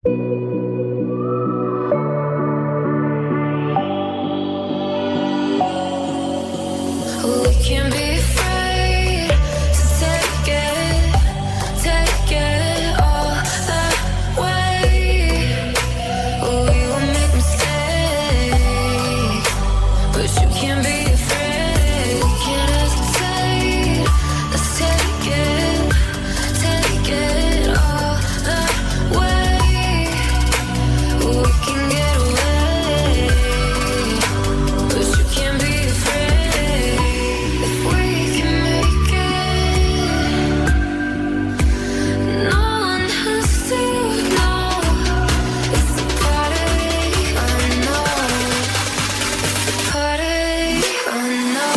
We can be afraid to take it all that way. We will make mistakes, but you can't be afraid. We can't hesitate. Let's take it all that way. We can get away, but you can't be afraid. If we can make it, no one has to know. It's a party, I know. Party, I know.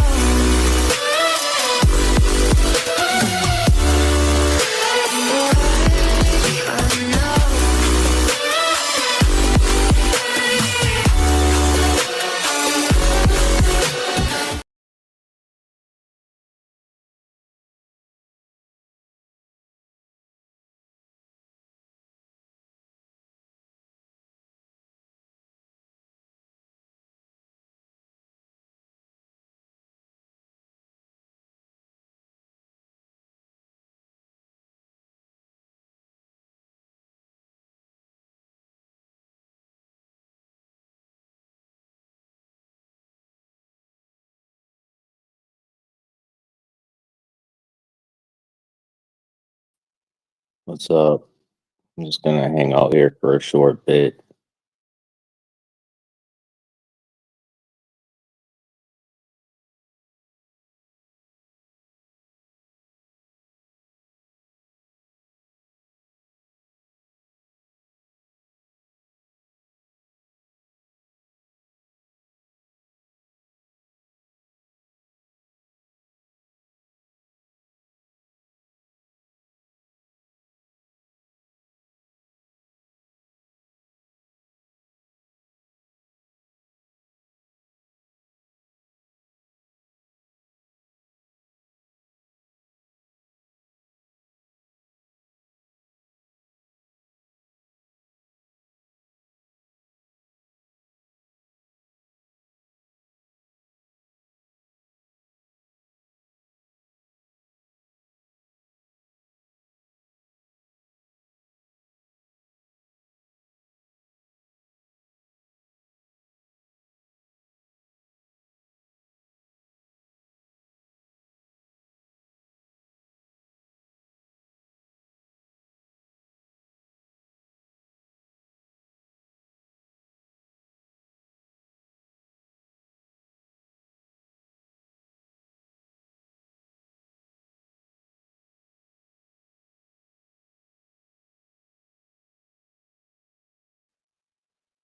What's up? I'm just gonna hang out here for a short bit.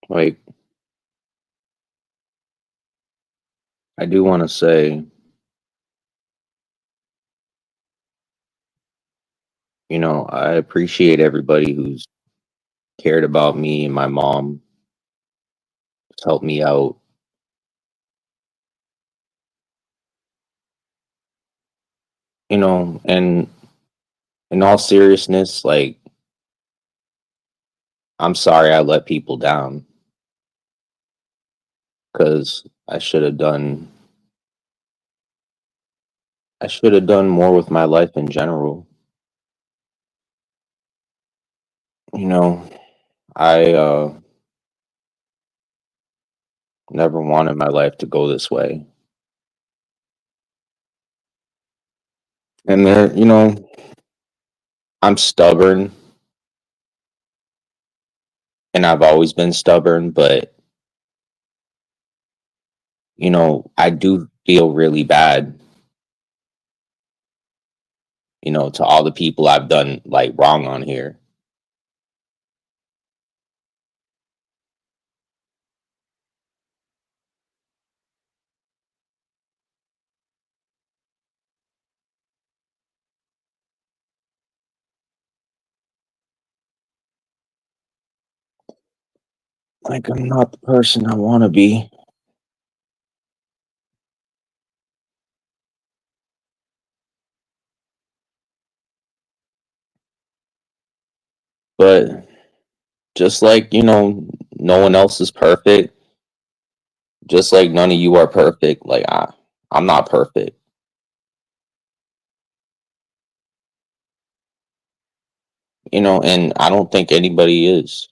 Like, I do want to say, I appreciate everybody who's cared about me and my mom, has helped me out, and in all seriousness, like, I'm sorry I let people down because I should have done more with my life in general. You know, I never wanted my life to go this way. And I'm stubborn and I've always been stubborn, but I do feel really bad, to all the people I've done like wrong on here. Like, I'm not the person I want to be. But Just like, no one else is perfect. Just like none of you are perfect. Like I'm not perfect. And I don't think anybody is.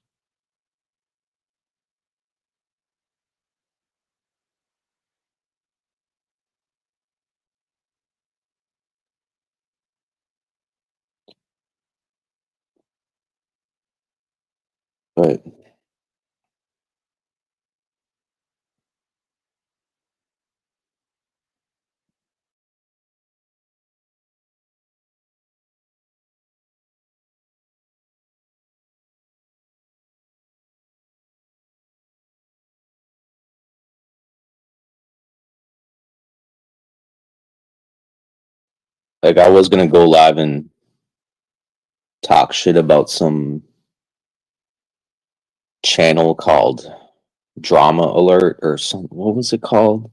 But like I was gonna go live and talk shit about some channel called Drama Alert or some, what was it called?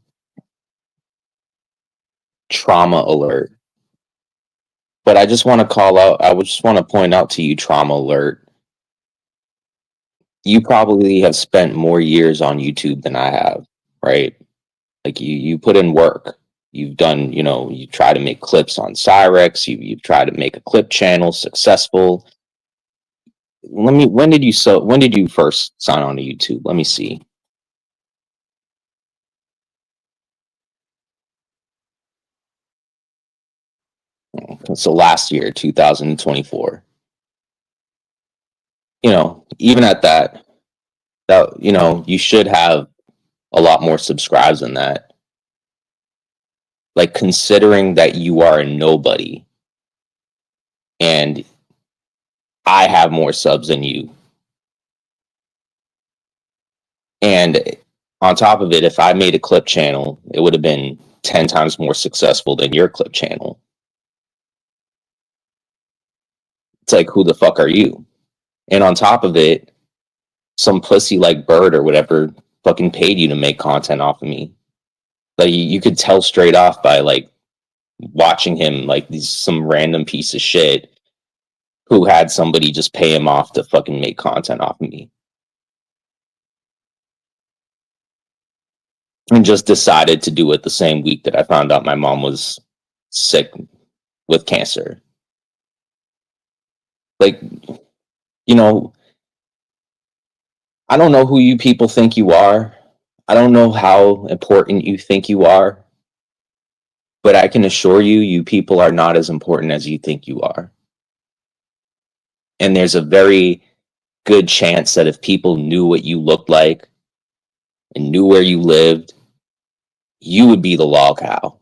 Trauma Alert. But I just want to call out, I would just want to point out to you, Trauma Alert. You probably have spent more years on YouTube than I have, right? Like you put in work. You've done, you try to make clips on Cyrex, you've tried to make a clip channel successful. When did you first sign on to YouTube? Let me see. So last year, 2024. Even at that you should have a lot more subscribes than that. Like considering that you are a nobody and I have more subs than you. And on top of it, if I made a clip channel, it would have been 10 times more successful than your clip channel. It's like, who the fuck are you? And on top of it, some pussy like Bird or whatever fucking paid you to make content off of me. Like you could tell straight off by like watching him, like these some random piece of shit who had somebody just pay him off to fucking make content off of me. And just decided to do it the same week that I found out my mom was sick with cancer. Like, you know, I don't know who you people think you are. I don't know how important you think you are, but I can assure you, you people are not as important as you think you are. And there's a very good chance that if people knew what you looked like and knew where you lived, you would be the log cow.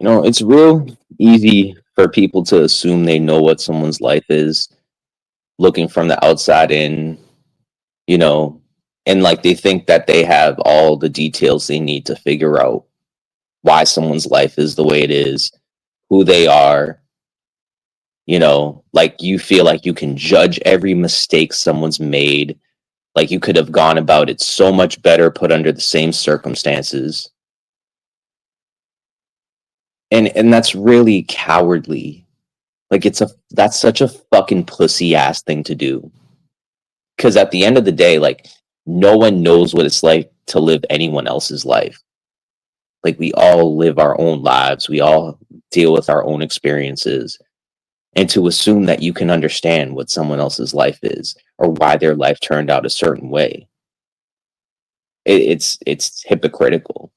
It's real easy for people to assume they know what someone's life is looking from the outside in, you know, and like they think that they have all the details they need to figure out why someone's life is the way it is, who they are, like you feel like you can judge every mistake someone's made, like you could have gone about it so much better put under the same circumstances. And that's really cowardly. Like that's such a fucking pussy ass thing to do. Cuz at the end of the day, like no one knows what it's like to live anyone else's life. Like we all live our own lives. We all deal with our own experiences. And to assume that you can understand what someone else's life is or why their life turned out a certain way, it's hypocritical.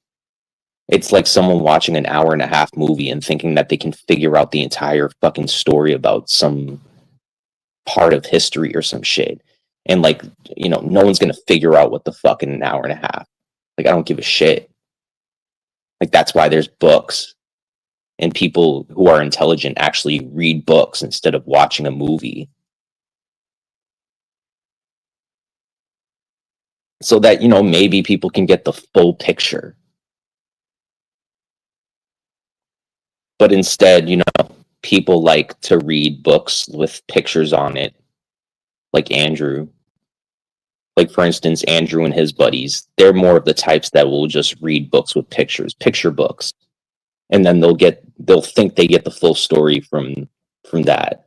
It's like someone watching an hour and a half movie and thinking that they can figure out the entire fucking story about some part of history or some shit. And like, no one's gonna figure out what the fuck in an hour and a half. Like, I don't give a shit. Like, that's why there's books, and people who are intelligent actually read books instead of watching a movie, so that maybe people can get the full picture. But instead, people like to read books with pictures on it, like Andrew. Like, for instance, Andrew and his buddies, they're more of the types that will just read books with pictures, picture books, and then they'll think they get the full story from that.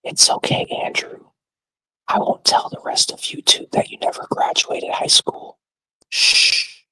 It's okay, Andrew. I won't tell the rest of you two that you never graduated high school. Shh.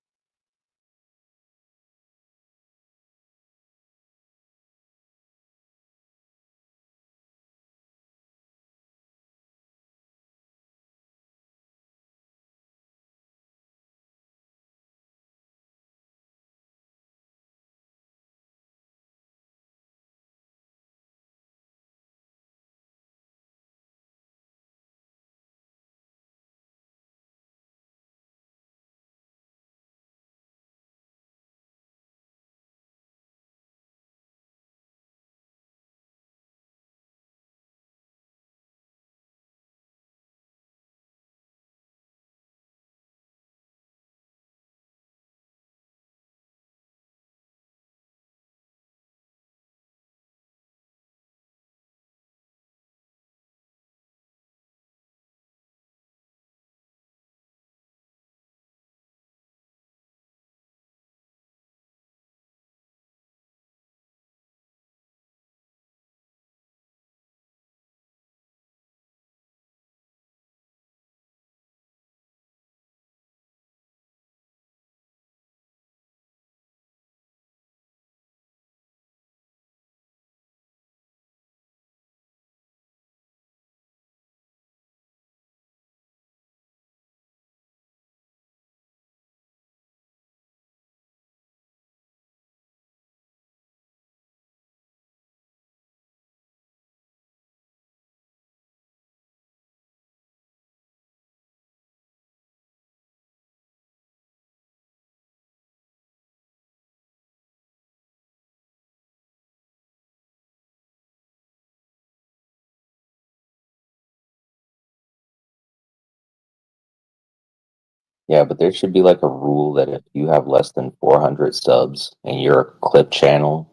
Yeah, but there should be like a rule that if you have less than 400 subs and you're a clip channel,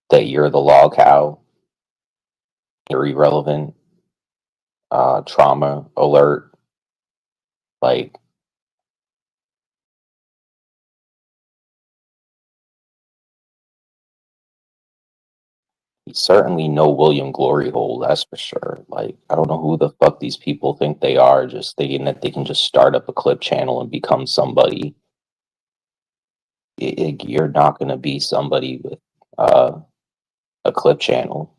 that you're the log cow, you're irrelevant, trauma alert. Like, he's certainly no William Glory hole, that's for sure. Like, I don't know who the fuck these people think they are, just thinking that they can just start up a clip channel and become somebody. You're not going to be somebody with uh, a clip channel.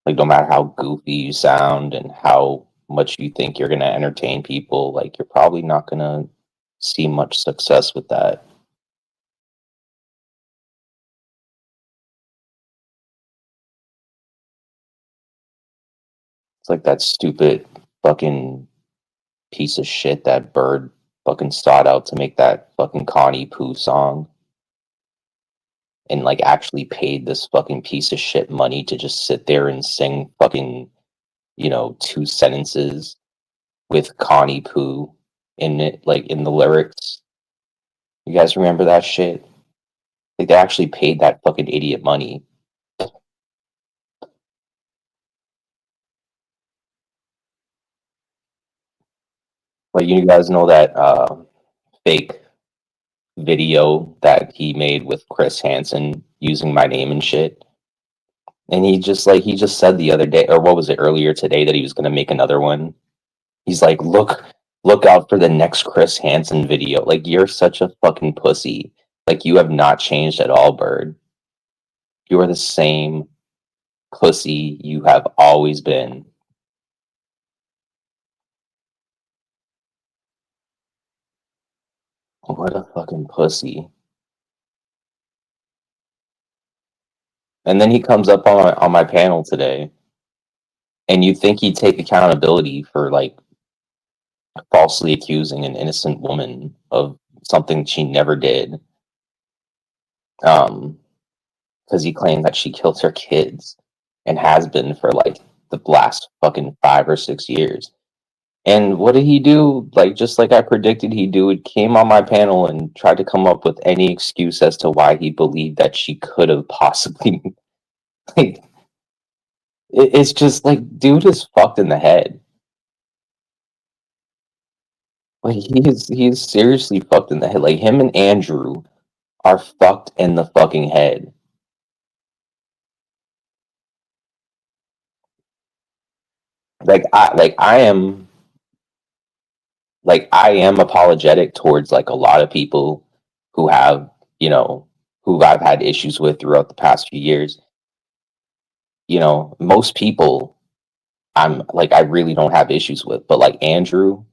Like, no matter how goofy you sound and how much you think you're going to entertain people, like, you're probably not going to see much success with that. It's like that stupid fucking piece of shit that Bird fucking sought out to make that fucking Connie Poo song, and like actually paid this fucking piece of shit money to just sit there and sing fucking, two sentences with Connie Poo in it, like in the lyrics. You guys remember that shit? Like, they actually paid that fucking idiot money. Like, you guys know that fake video that he made with Chris Hansen using my name and shit? And he just said the other day, or what was it, earlier today, that he was gonna make another one. He's like, look out for the next Chris Hansen video. Like, you're such a fucking pussy. Like, you have not changed at all, Bird. You are the same pussy you have always been. What a fucking pussy. And then he comes up on my panel today, and you think he'd take accountability for like falsely accusing an innocent woman of something she never did. Um, because he claimed that she killed her kids and has been for like the last fucking 5 or 6 years. And what did he do? Like, just like I predicted he'd do, it came on my panel and tried to come up with any excuse as to why he believed that she could have possibly like it's just like, dude is fucked in the head. Like, he is seriously fucked in the head. Like, him and Andrew are fucked in the fucking head. I am apologetic towards like a lot of people who have, you know, who I've had issues with throughout the past few years. Most people I'm like, I really don't have issues with, but like Andrew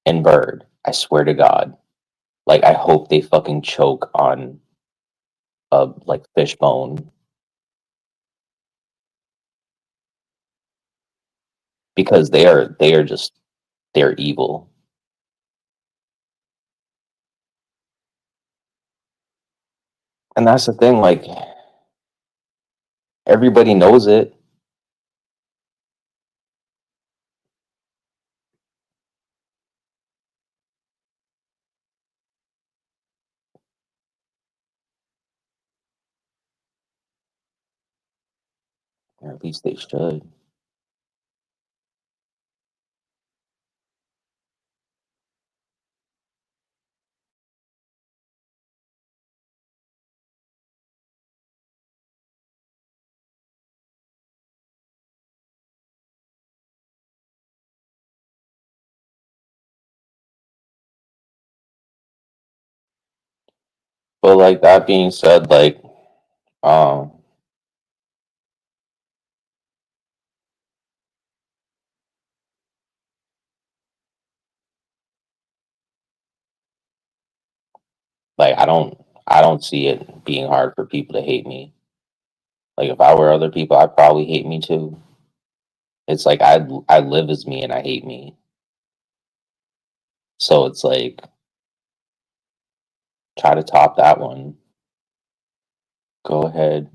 and Bird, I swear to God, like, I hope they fucking choke on a like fish bone, because they're evil. And that's the thing, like, everybody knows it. Or at least they should. But like, that being said, um I don't see it being hard for people to hate me. Like, if I were other people, I'd probably hate me too. It's like, I live as me and I hate me. So it's like, try to top that one. Go ahead.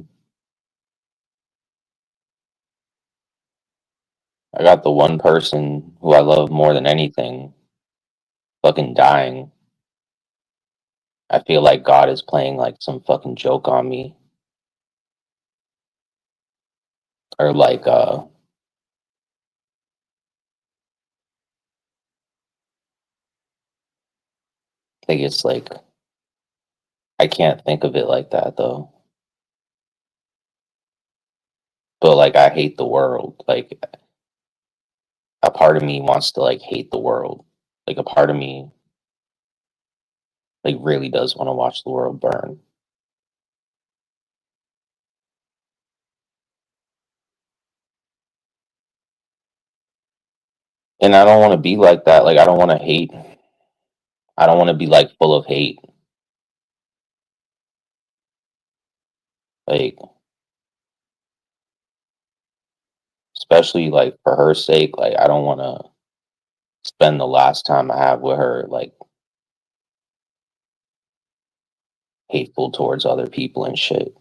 I got the one person who I love more than anything fucking dying. I feel like God is playing like some fucking joke on me. Or like, I think it's like, I can't think of it like that though. But like, I hate the world. Like, a part of me wants to like hate the world. Like, a part of me like really does want to watch the world burn. And I don't want to be like that. Like, I don't want to hate. I don't want to be like full of hate. Like, especially like for her sake, like, I don't want to spend the last time I have with her like hateful towards other people and shit.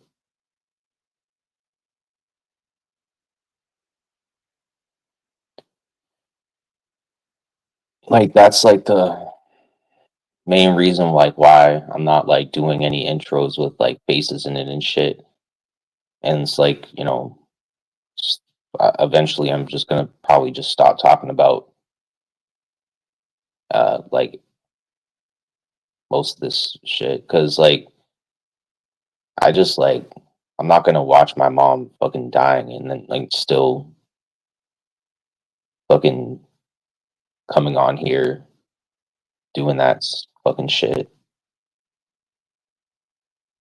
Like, that's like the main reason like why I'm not like doing any intros with like faces in it and shit. And it's like, eventually I'm just gonna probably just stop talking about like most of this shit, because like, I just like I'm not gonna watch my mom fucking dying and then like still fucking coming on here doing that fucking shit.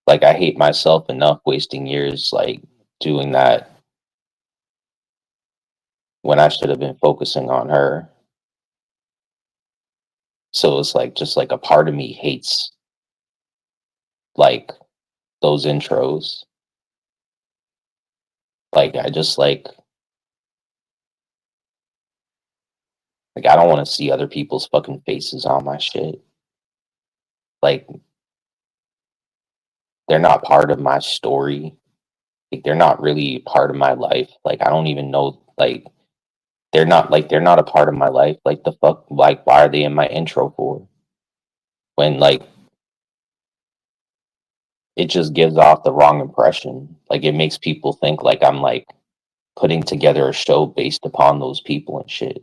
Like I hate myself enough wasting years like doing that when I should have been focusing on her. So it's like just like a part of me hates like those intros. Like I just like I don't want to see other people's fucking faces on my shit. Like they're not part of my story. Like they're not really part of my life. Like I don't even know like they're not a part of my life. Like the fuck like why are they in my intro for? When like it just gives off the wrong impression. Like it makes people think like I'm like putting together a show based upon those people and shit.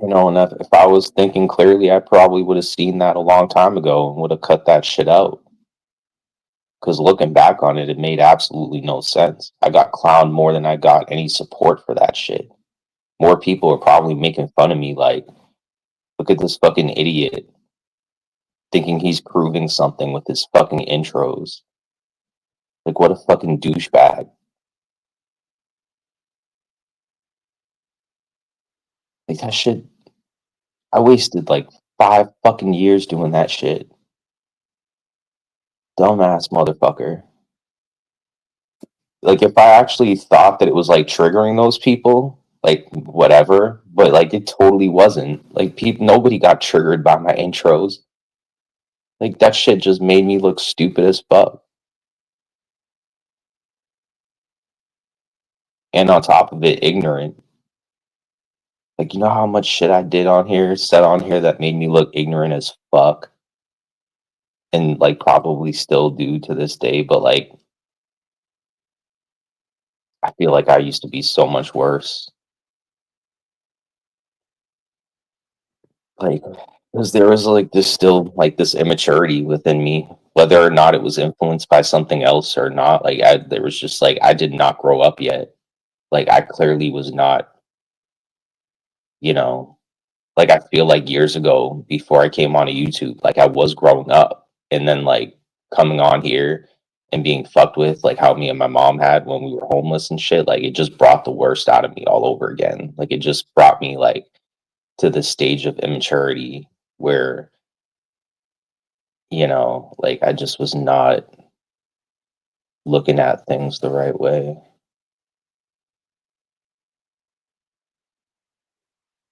You know, and if I was thinking clearly, I probably would have seen that a long time ago and would have cut that shit out. Because looking back on it, it made absolutely no sense. I got clowned more than I got any support for that shit. More people are probably making fun of me like, look at this fucking idiot thinking he's proving something with his fucking intros. Like, what a fucking douchebag. Like, that shit, I wasted like 5 fucking years doing that shit. Dumbass motherfucker. Like, if I actually thought that it was like triggering those people, like, whatever, but like, it totally wasn't. Like, people, nobody got triggered by my intros. Like, that shit just made me look stupid as fuck. And on top of it, ignorant. Like, you know how much shit I did on here, said on here that made me look ignorant as fuck? And like, probably still do to this day, but like, I feel like I used to be so much worse. Like, because there was like this still like this immaturity within me, whether or not it was influenced by something else or not. Like, there was just like, I did not grow up yet. Like, I clearly was not, you know, like, I feel like years ago before I came onto YouTube, like, I was growing up and then like coming on here and being fucked with, like how me and my mom had when we were homeless and shit. Like, it just brought the worst out of me all over again. Like, it just brought me like to the stage of immaturity where, like I just was not looking at things the right way.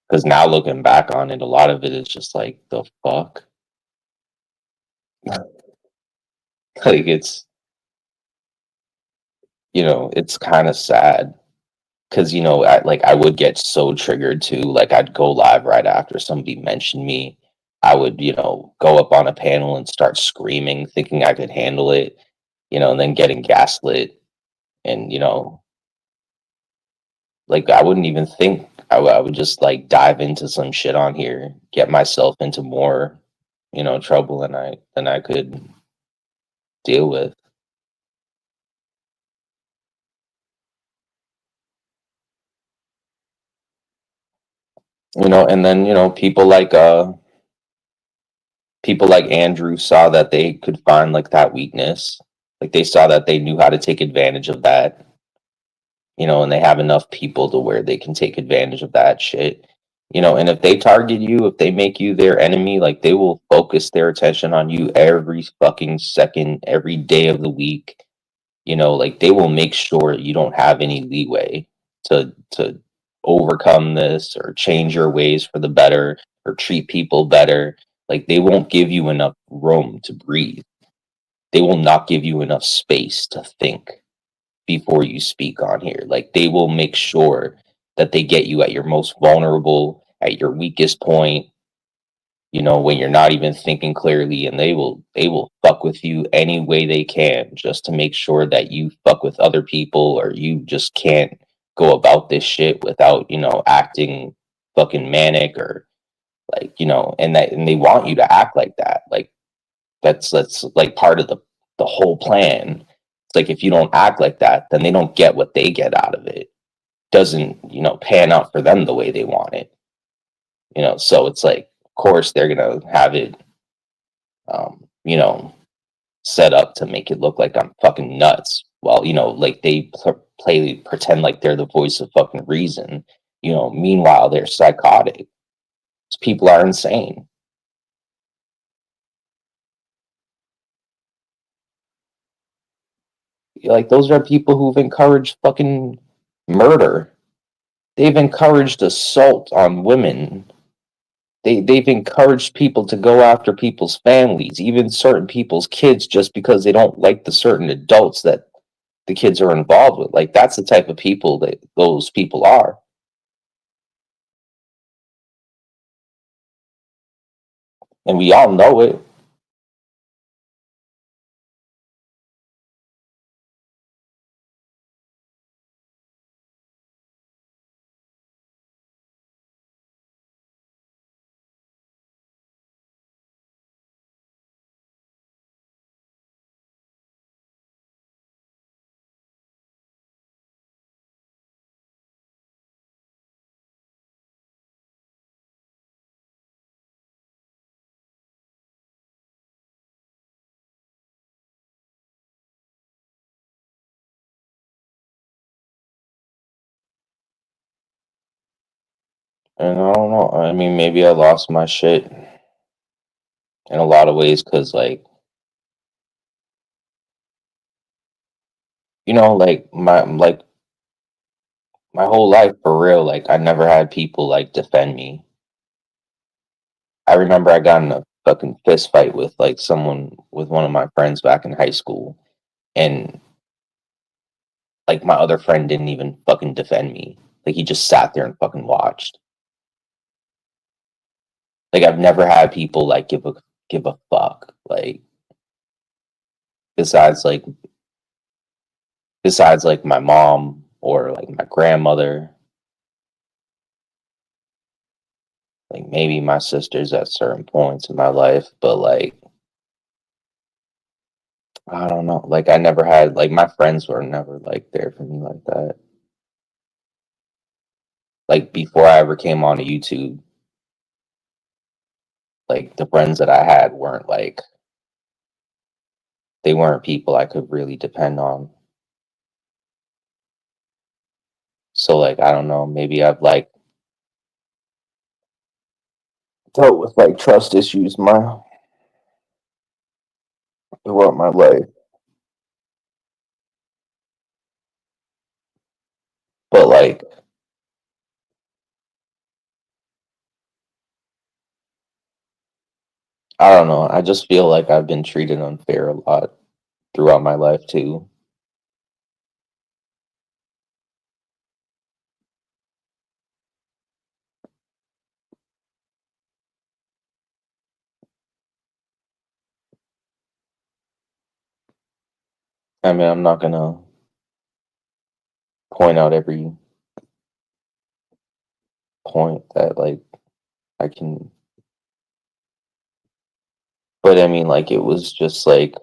Because now looking back on it, a lot of it is just like the fuck. Like it's kind of sad because I would get so triggered too. Like I'd go live right after somebody mentioned me. I would go up on a panel and start screaming, thinking I could handle it, and then getting gaslit and like I wouldn't even think I would just like dive into some shit on here, get myself into more, trouble than I could deal with. And then, people like Andrew saw that they could find like that weakness. Like they saw that they knew how to take advantage of that, and they have enough people to where they can take advantage of that shit. And if they target you, if they make you their enemy, like they will focus their attention on you every fucking second, every day of the week. Like they will make sure you don't have any leeway to overcome this or change your ways for the better or treat people better. Like they won't give you enough room to breathe. They will not give you enough space to think before you speak on here. Like they will make sure that they get you at your most vulnerable, at your weakest point, when you're not even thinking clearly, and they will fuck with you any way they can just to make sure that you fuck with other people or you just can't go about this shit without, acting fucking manic or like, and they want you to act like that. Like That's like part of the whole plan. It's like if you don't act like that, then they don't get what they get out of it. Doesn't, pan out for them the way they want it. So it's like, of course they're gonna have it, um, you know, set up to make it look like I'm fucking nuts. While, like they pretend like they're the voice of fucking reason. Meanwhile they're psychotic. People are insane. Like those are people who've encouraged fucking murder. They've encouraged assault on women. They've encouraged people to go after people's families, even certain people's kids, just because they don't like the certain adults that the kids are involved with. Like that's the type of people that those people are. And we all know it. And I don't know. I mean, maybe I lost my shit in a lot of ways because, like my whole life for real, like I never had people like defend me. I remember I got in a fucking fist fight with like someone with one of my friends back in high school, and like my other friend didn't even fucking defend me. Like he just sat there and fucking watched. Like I've never had people like give a fuck. Like besides like besides like my mom or like my grandmother, like maybe my sisters at certain points in my life, but like I don't know. Like I never had like my friends were never like there for me like that. Like before I ever came on to YouTube, like the friends that I had weren't like they weren't people I could really depend on. So like I don't know, maybe I've like dealt with like trust issues throughout my life. But like I don't know, I just feel like I've been treated unfair a lot throughout my life too. I mean, I'm not gonna point out every point that like I can, but I mean, like it was just like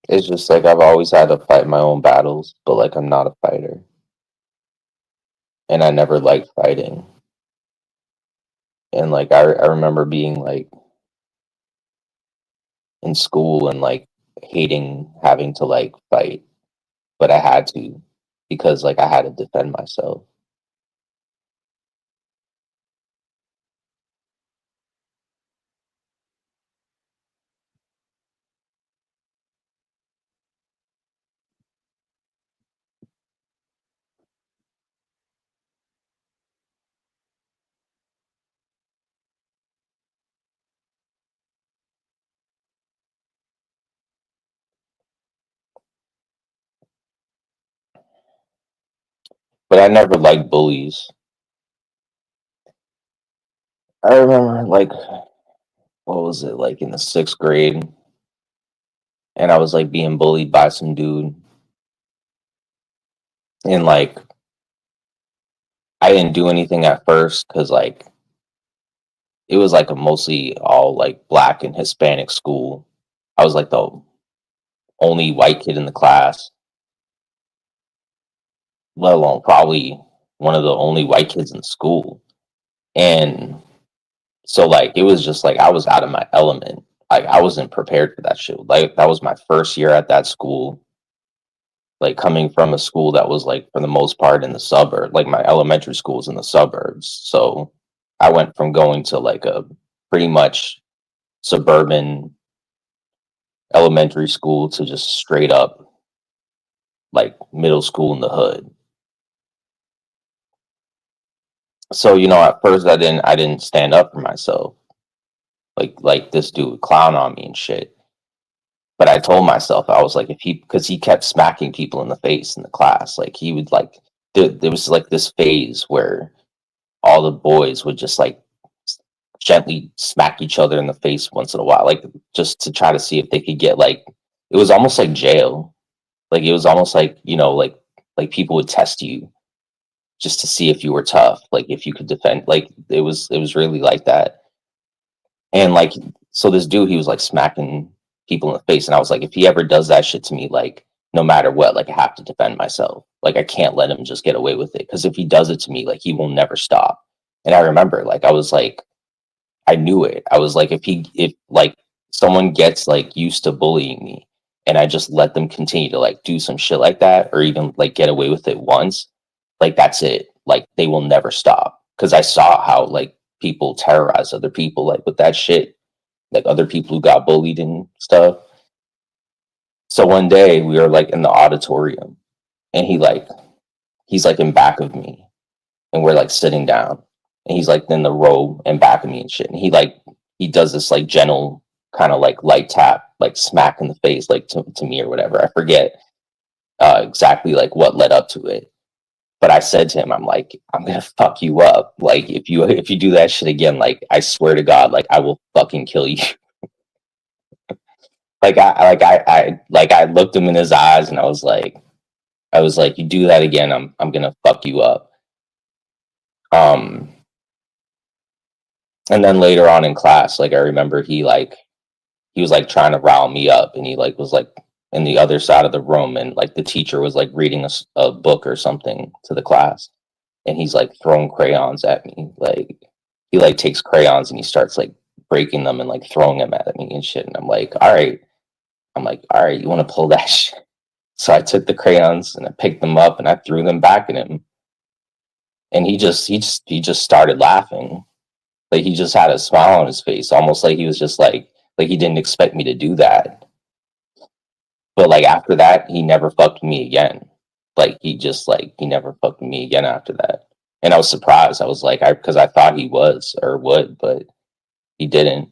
it's just like I've always had to fight my own battles, but like I'm not a fighter, and I never liked fighting. And like I remember being like in school and like hating having to like fight, but I had to because like I had to defend myself. But I never liked bullies. I remember like what was it like in the sixth grade, and I was like being bullied by some dude, And like I didn't do anything at first because like it was like a mostly all like black and Hispanic school. I was like the only white kid in the class, let alone probably one of the only white kids in the school. And so like it was just like I was out of my element. Like I wasn't prepared for that shit. Like that was my first year at that school. Like coming from a school that was like for the most part in the suburb, like my elementary school's in the suburbs. So I went from going to like a pretty much suburban elementary school to just straight up like middle school in the hood. So at first I didn't stand up for myself. Like this dude would clown on me and shit. But I told myself I was like if he because he kept smacking people in the face in the class. Like he would like there was like this phase where all the boys would just like gently smack each other in the face once in a while, like just to try to see if they could get like it was almost like jail. Like it was almost like, like people would test you just to see if you were tough, like if you could defend. Like it was really like that. And like so this dude, he was like smacking people in the face, and I was like, if he ever does that shit to me, like no matter what, like I have to defend myself. Like I can't let him just get away with it because if he does it to me, like he will never stop. And I remember, like I was like, I knew it. I was like, if like someone gets like used to bullying me and I just let them continue to like do some shit like that or even like get away with it once, like that's it. Like they will never stop. Cause I saw how like people terrorize other people like with that shit, like other people who got bullied and stuff. So one day we were like in the auditorium and he's like in back of me and we're like sitting down and he's like in the row and back of me and shit. And he does this like gentle kind of like light tap, like smack in the face, like to me or whatever. I forget exactly like what led up to it. But I said to him, I'm like, I'm gonna fuck you up. Like if you do that shit again, like I swear to God, like I will fucking kill you. I looked him in his eyes and I was like, you do that again, I'm gonna fuck you up. Um and then later on in class, like I remember he was like trying to rile me up and he like was like in the other side of the room and like the teacher was like reading a book or something to the class and he's like throwing crayons at me, like he like takes crayons and he starts like breaking them and like throwing them at me and shit, and I'm like all right, you want to pull that shit? So I took the crayons and I picked them up and I threw them back at him, and he just started laughing. Like he just had a smile on his face, almost like he was just like he didn't expect me to do that. But like after that, he never fucked me again. Like he never fucked me again after that. And I was surprised. I was like, because I thought he was or would, but he didn't.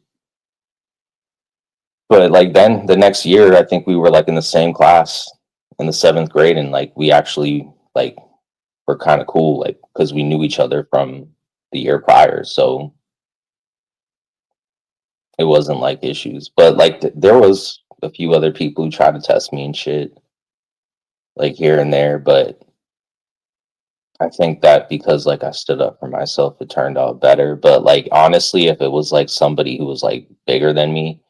But like then the next year, I think we were like in the same class in the seventh grade, and like we actually like were kind of cool, like because we knew each other from the year prior. So it wasn't like issues. But like there was a few other people who tried to test me and shit, like here and there, but I think that because like I stood up for myself, it turned out better. But like honestly, if it was like somebody who was like bigger than me,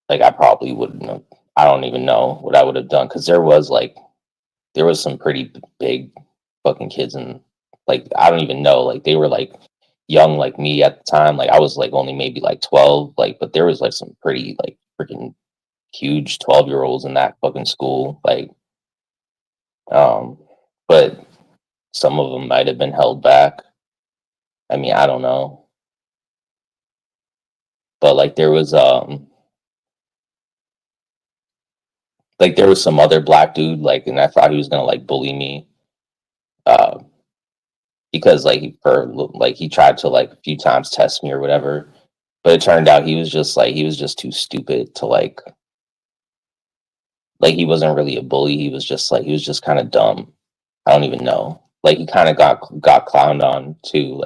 like I probably wouldn't have. I don't even know what I would have done because there was some pretty big fucking kids and like I don't even know, like they were like young like me at the time. Like I was like only maybe like 12, like but there was like some pretty like freaking huge 12-year-olds in that fucking school. Like um but some of them might have been held back. I mean, I don't know. But like there was some other black dude like and I thought he was gonna like bully me uh because like he tried to like a few times test me or whatever. But it turned out he was just too stupid to like he wasn't really a bully. He was just kind of dumb. I don't even know. Like he kind of got clowned on too.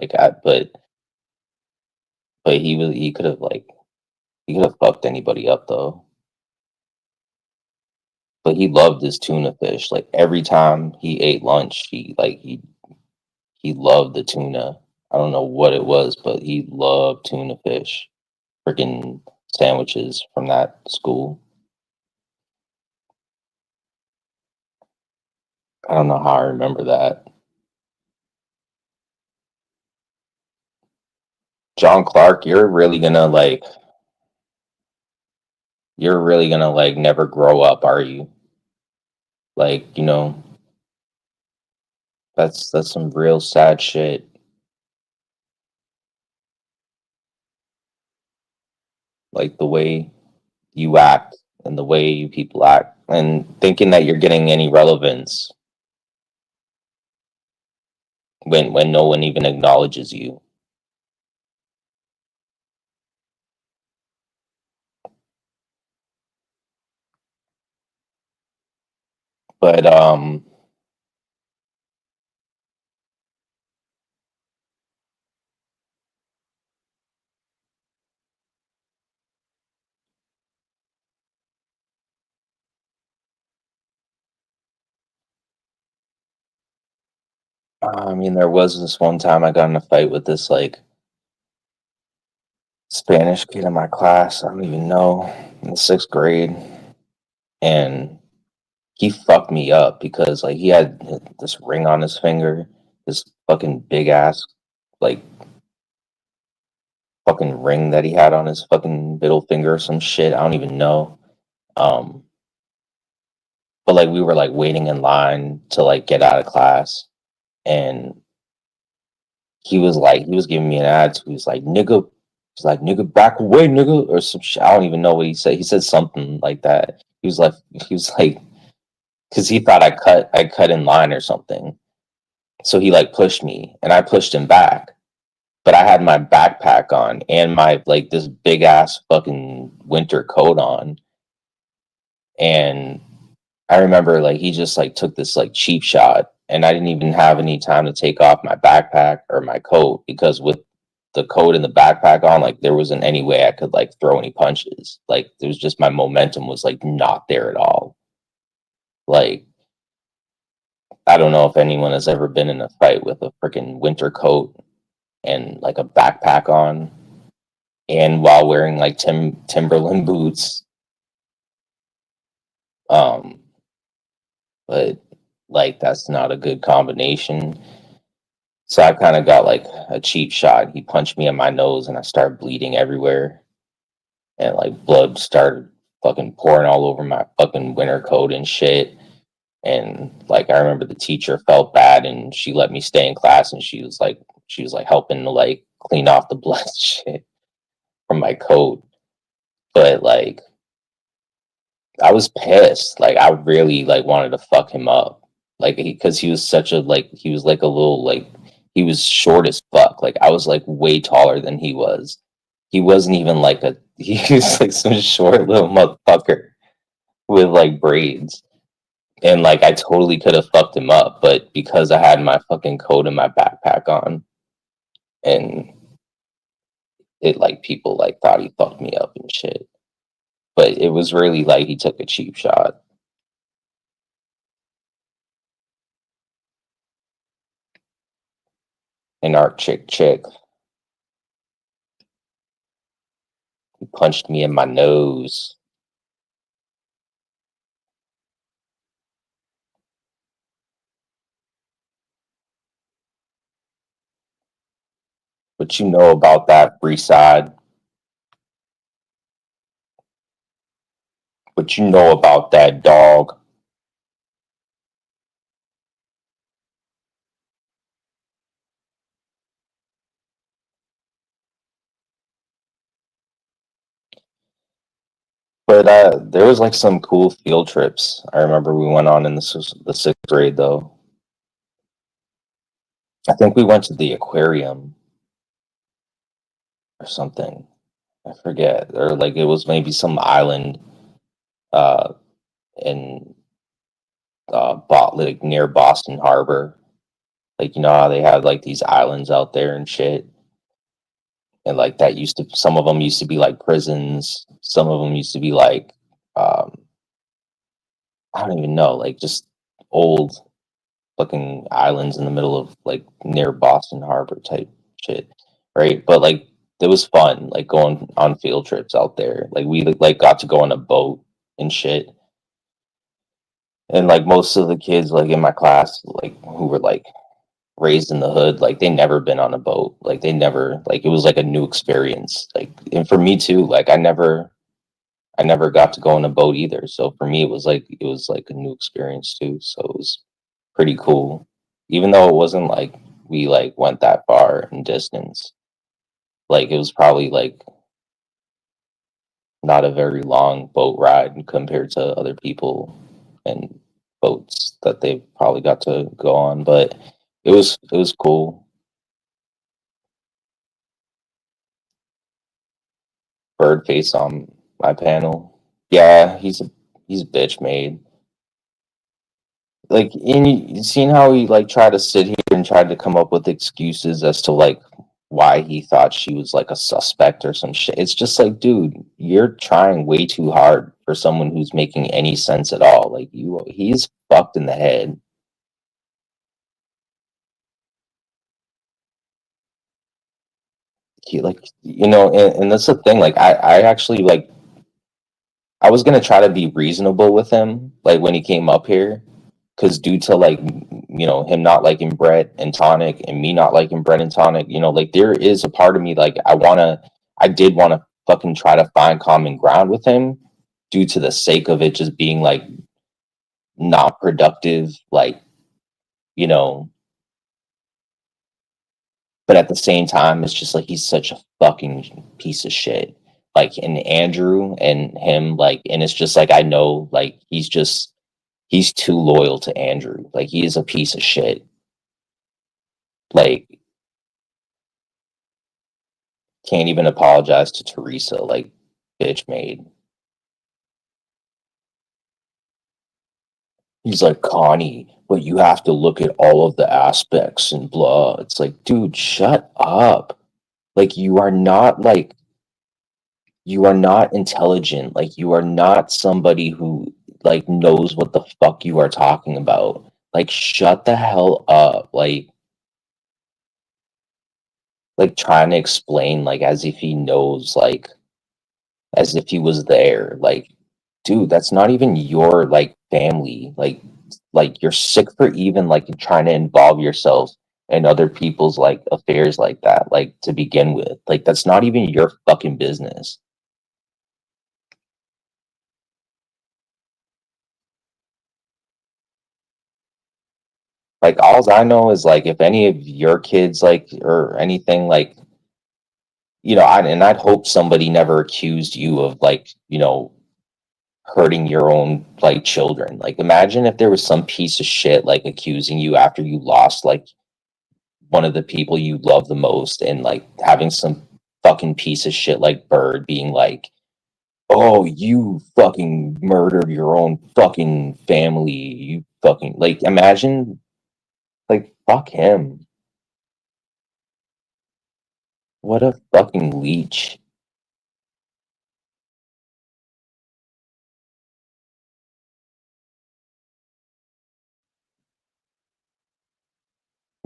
But he could have fucked anybody up though. but he loved his tuna fish. Like every time he ate lunch, he loved the tuna. I don't know what it was, but he loved tuna fish. Freaking sandwiches from that school. I don't know how I remember that. John Clark, you're really gonna like never grow up, are you? Like, that's some real sad shit. Like the way you act and the way you people act and thinking that you're getting any relevance when no one even acknowledges you. But I mean, there was this one time I got in a fight with this like Spanish kid in my class. I don't even know, in the sixth grade, and he fucked me up because like he had this ring on his finger, this fucking big ass like fucking ring that he had on his fucking middle finger or some shit. I don't even know. Um, but like we were like waiting in line to like get out of class, and he was giving me an attitude. He was like nigga, he's like nigga back away nigga or some shit. I don't even know what he said. He said something like that. He was like because he thought I cut in line or something. So he like pushed me and I pushed him back. But I had my backpack on and my like this big ass fucking winter coat on. And I remember like he just like took this like cheap shot and I didn't even have any time to take off my backpack or my coat because with the coat and the backpack on, like there wasn't any way I could like throw any punches. Like there was just my momentum was like not there at all. Like I don't know if anyone has ever been in a fight with a freaking winter coat and like a backpack on and while wearing like Timberland boots. Um, but like that's not a good combination. So I kind of got like a cheap shot. He punched me in my nose and I started bleeding everywhere. And like blood started fucking pouring all over my fucking winter coat and shit. And like I remember the teacher felt bad and she let me stay in class and she was like helping to like clean off the blood shit from my coat. But like I was pissed. Like I really like wanted to fuck him up. Like because he was such a like he was like a little like he was short as fuck. Like I was like way taller than he was. He wasn't even like a he was like some short little motherfucker with like braids. And like I totally could have fucked him up, but because I had my fucking coat and my backpack on and it like people like thought he fucked me up and shit. But it was really like he took a cheap shot. And our chick he punched me in my nose. What you know about that free side? What you know about that dog? But there was like some cool field trips. I remember we went on in the sixth grade though. I think we went to the aquarium or something. I forget. Or like it was maybe some island uh in like near Boston Harbor. Like you know how they have like these islands out there and shit. And like that used to some of them used to be like prisons. Some of them used to be like um I don't even know, like just old fucking islands in the middle of like near Boston Harbor type shit, right? But like it was fun, like going on field trips out there. Like we like got to go on a boat and shit. And like most of the kids like in my class, like who were like raised in the hood, like they never been on a boat. Like they never like it was like a new experience. Like and for me too, like I never got to go on a boat either. So for me it was like a new experience too. So it was pretty cool. Even though it wasn't like we like went that far in distance. Like it was probably like not a very long boat ride compared to other people and boats that they probably got to go on, but it was cool. Bird face on my panel. Yeah, he's a bitch made. Like and you seen how he like tried to sit here and tried to come up with excuses as to like why he thought she was like a suspect or some shit. It's just like, dude, you're trying way too hard for someone who's making any sense at all. Like he's fucked in the head. He like and that's the thing. Like I actually like I was gonna try to be reasonable with him, like when he came up here, because due to like him not liking Brett and Tonic and me not liking Brett and Tonic, like there is a part of me like I did want to fucking try to find common ground with him, due to the sake of it just being like not productive, like you know. But at the same time, it's just like he's such a fucking piece of shit. Like and Andrew and him, like, and it's just like I know, like he's too loyal to Andrew. Like he is a piece of shit. Like can't even apologize to Teresa. Like bitch made. He's like Connie, but you have to look at all of the aspects and blah. It's like, dude, shut up. Like you are not intelligent. Like you are not somebody who like knows what the fuck you are talking about. Like shut the hell up. Like trying to explain like as if he knows, like as if he was there. Like dude, that's not even your like family. Like you're sick for even like trying to involve yourself in other people's like affairs like that, like to begin with. Like that's not even your fucking business. Like all I know is like if any of your kids like or anything like I'd hope somebody never accused you of like hurting your own like children. Like imagine if there was some piece of shit like accusing you after you lost like one of the people you love the most, and like having some fucking piece of shit like Bird being like, "Oh, you fucking murdered your own fucking family. You fucking like imagine like fuck him. What a fucking leech."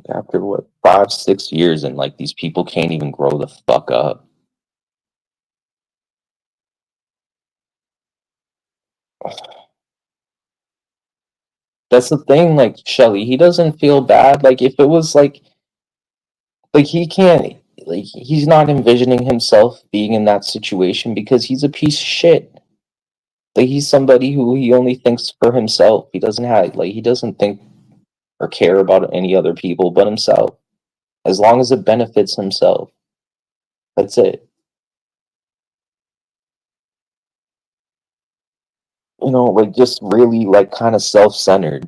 After what 5 6 years, and like these people can't even grow the fuck up. That's the thing, like Shelly, he doesn't feel bad. Like if it was like he can't, like he's not envisioning himself being in that situation because he's a piece of shit. Like he's somebody who he only thinks for himself. He doesn't think or care about any other people but himself. As long as it benefits himself. That's it. Like just really like kind of self-centered.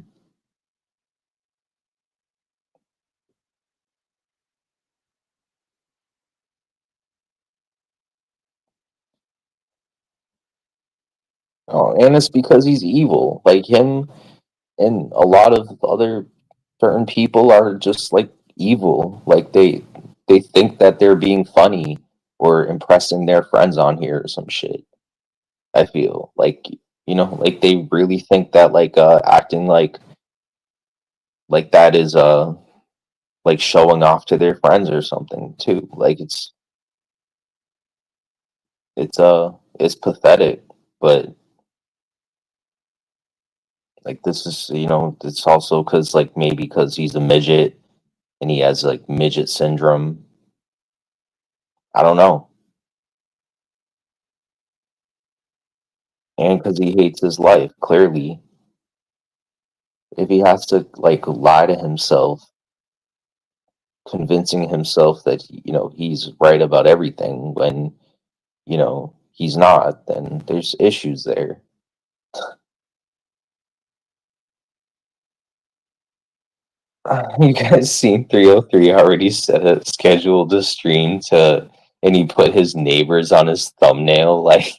Oh, and it's because he's evil. Like him and a lot of other certain people are just like evil. Like they think that they're being funny or impressing their friends on here or some shit. I feel like Like they really think that like acting like that is like showing off to their friends or something too. Like it's pathetic, but like this is it's also because like maybe because he's a midget and he has like midget syndrome. I don't know, and because he hates his life. Clearly, if he has to like lie to himself, convincing himself that he's right about everything when he's not, then there's issues there. You guys seen 303 already set a scheduled a stream to, and he put his neighbors on his thumbnail. Like,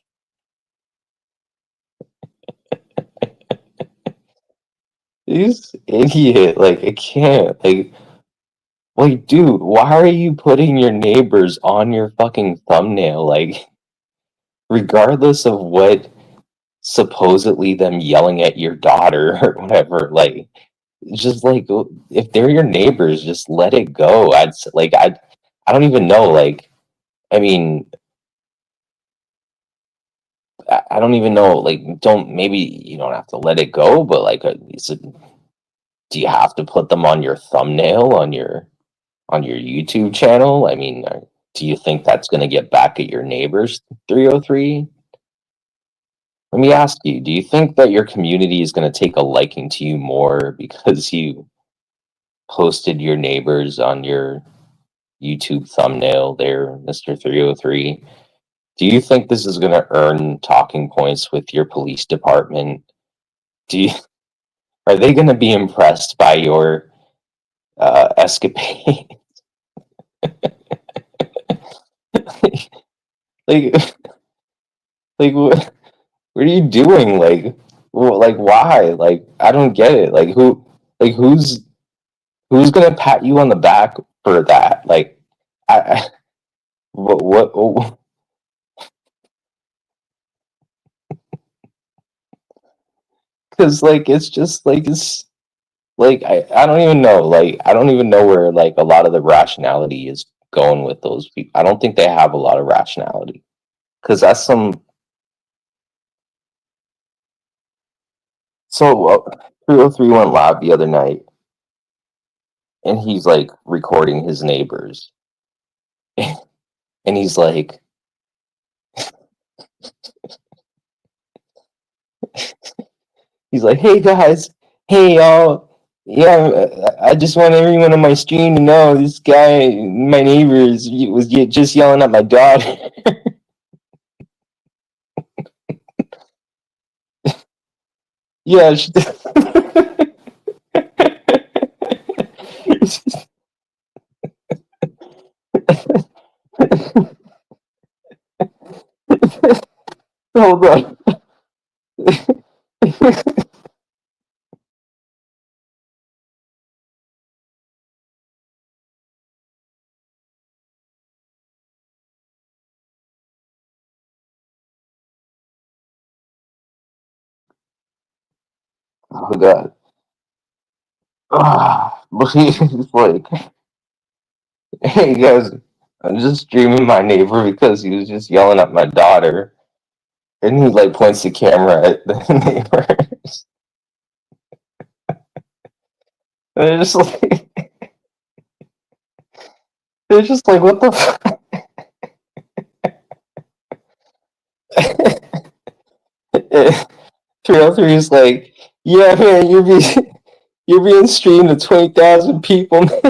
he's idiot. Like, I can't. Like, dude, why are you putting your neighbors on your fucking thumbnail? Like, regardless of what supposedly them yelling at your daughter or whatever, like, just like if they're your neighbors, just let it go. I don't even know. Like, I mean, I don't even know. Like, don't maybe you don't have to let it go, but like, do you have to put them on your thumbnail on your YouTube channel? I mean, do you think that's going to get back at your neighbors? 303. Let me ask you: do you think that your community is going to take a liking to you more because you posted your neighbors on your YouTube thumbnail there, Mr. 303? Do you think this is going to earn talking points with your police department? Do you Are they going to be impressed by your escapade? like, what are you doing? Like, why? Like, I don't get it. Like, who's gonna pat you on the back for that? Like, I what? Because like, it's just like I don't even know. Like, I don't even know where like a lot of the rationality is going with those people. I don't think they have a lot of rationality because that's some. So 303 went live the other night, and he's like recording his neighbors, and he's like, "Hey guys, hey y'all, yeah, I just want everyone on my stream to know this guy, my neighbor, was just yelling at my daughter." Yeah. Hold on. Oh god. But he's like, "Hey guys, I'm just streaming my neighbor because he was just yelling at my daughter." And he like points the camera at the neighbors. And they're just like, what the fuck? 303 is like, yeah, man, you're being streamed to 20,000 people, man.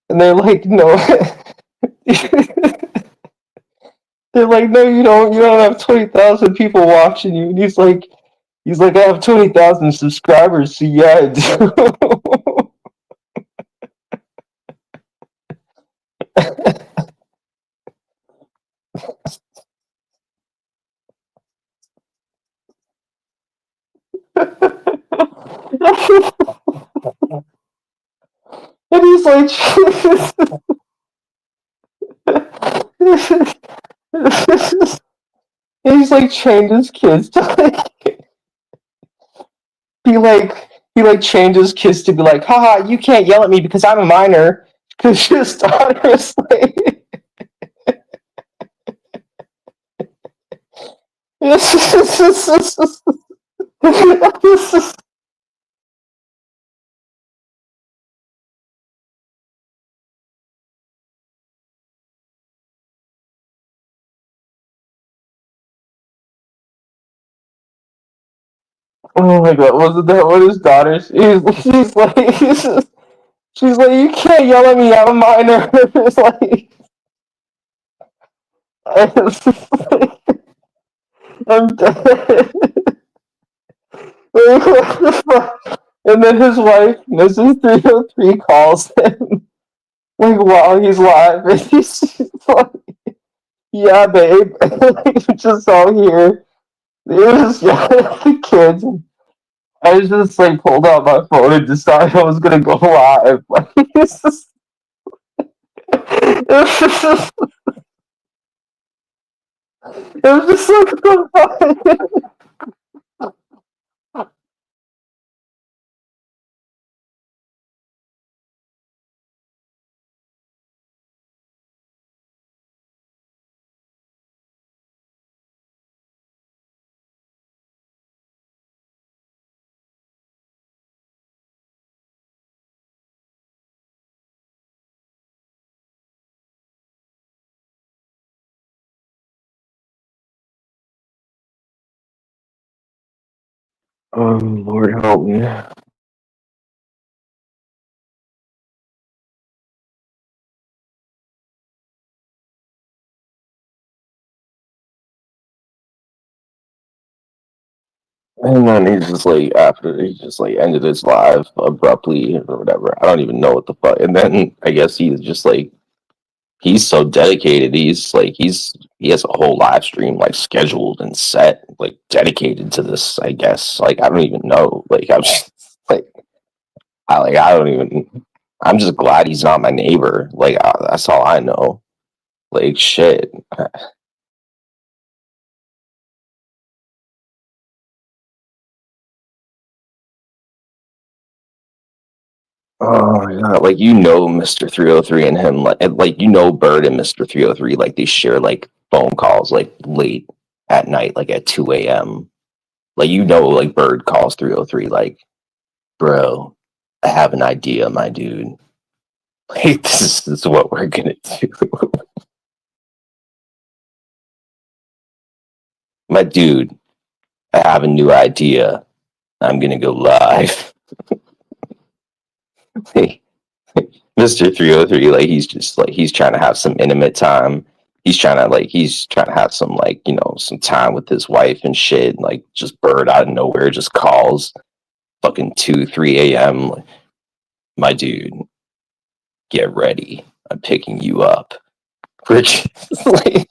And they're like, no. They're like, no, you don't have 20,000 people watching you. And he's like, I have 20,000 subscribers, so yeah, I do. he's like trained his kids to he like he like trained his kids to be like, haha, you can't yell at me because I'm a minor. Because his daughter is like oh my god, wasn't that what his daughter? She's like, she's like, you can't yell at me. I'm a minor. It's like, I'm dead. Like, what the fuck? And then his wife, Mrs. 303, calls him like while he's live, and he's just like, "Yeah, babe," like, just all here. It was yelling at the kids. I was just like pulled out my phone and decided I was gonna go live. Like, it's just, it was just, it was just like so funny. Oh Lord, help me! And then he's just like after he just like ended his live abruptly or whatever. I don't even know what the fuck. And then I guess he's just like he's so dedicated. He has a whole live stream like scheduled and set like dedicated to this. I guess like I don't even know. Like I'm just like I don't even. I'm just glad he's not my neighbor. Like that's all I know. Like shit. Oh my god, like Mr. 303 and him like Bird and Mr. 303 like they share like phone calls like late at night, like at 2 a.m. Like like Bird calls 303 like, bro, I have an idea, my dude. Like this is what we're gonna do. My dude, I have a new idea. I'm gonna go live. Mr. 303, like he's just like he's trying to have some intimate time. He's trying to have some like, some time with his wife and shit. Like just Bird out of nowhere just calls fucking 2, 3 a.m. Like, my dude, get ready. I'm picking you up. Rich like,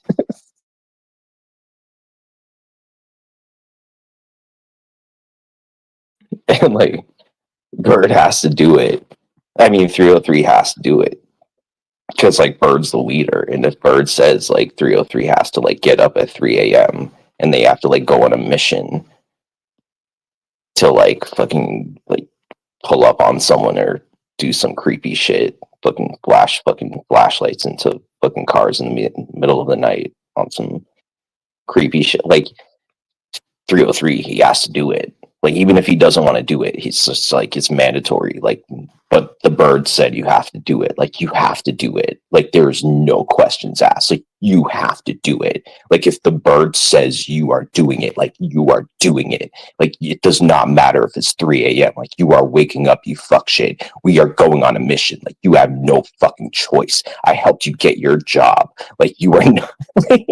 and like Bird has to do it. I mean 303 has to do it. Because like Bird's the leader, and if Bird says like 303 has to like get up at 3 a.m. and they have to like go on a mission to like fucking like pull up on someone or do some creepy shit, fucking flash fucking flashlights into fucking cars in the middle of the night on some creepy shit. Like 303, he has to do it. Like even if he doesn't want to do it, he's just like it's mandatory. Like, but the Bird said you have to do it. Like you have to do it. Like there's no questions asked. Like you have to do it. Like if the Bird says you are doing it, like you are doing it. Like it does not matter if it's 3 a.m. Like you are waking up, you fuck shit. We are going on a mission. Like you have no fucking choice. I helped you get your job. Like you are not. Like,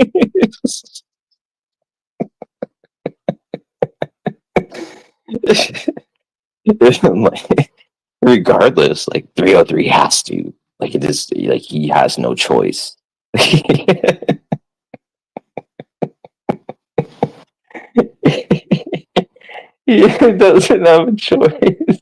regardless, like 303 has to. Like it is like he has no choice. He doesn't have a choice.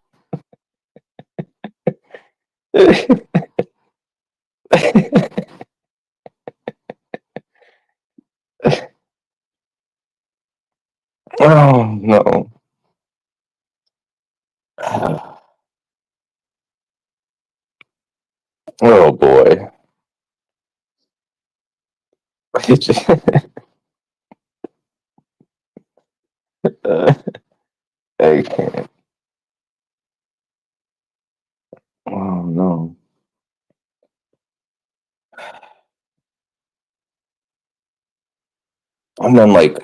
Oh no. Oh boy. It just- I can't. Oh no. And then like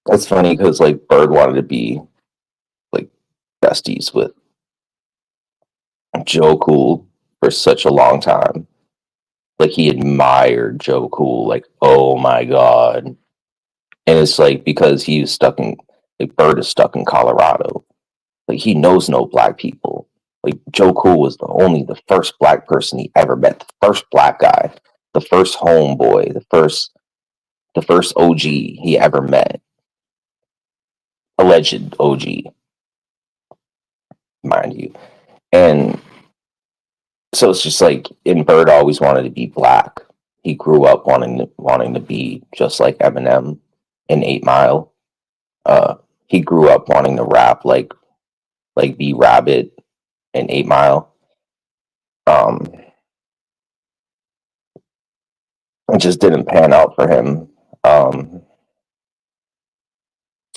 that's funny because like Bird wanted to be like besties with Joe Cool for such a long time. Like he admired Joe Cool, like, oh my god. And it's like because he was stuck in like Bird is stuck in Colorado. Like he knows no black people. Like Joe Cool was the first black person he ever met, the first black guy, the first homeboy, the first OG he ever met, alleged OG, mind you. And so it's just like, and Bird always wanted to be black. He grew up wanting to be just like Eminem in 8 Mile. Uh, he grew up wanting to rap like B Rabbit in 8 Mile. Um, it just didn't pan out for him.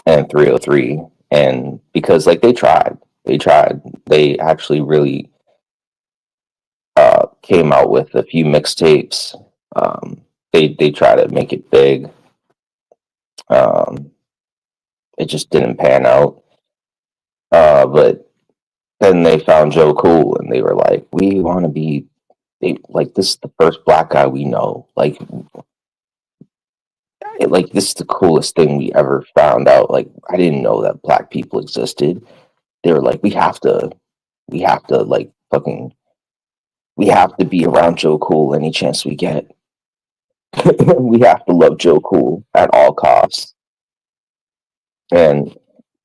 And 303, and because like they actually really came out with a few mixtapes. They try to make it big. Um, it just didn't pan out. But then they found Joe Cool, and they were like, "We want to be like this is the first black guy we know. Like this is the coolest thing we ever found out. Like I didn't know that black people existed. They were like, we have to like fucking we have to be around Joe Cool any chance we get. We have to love Joe Cool at all costs." And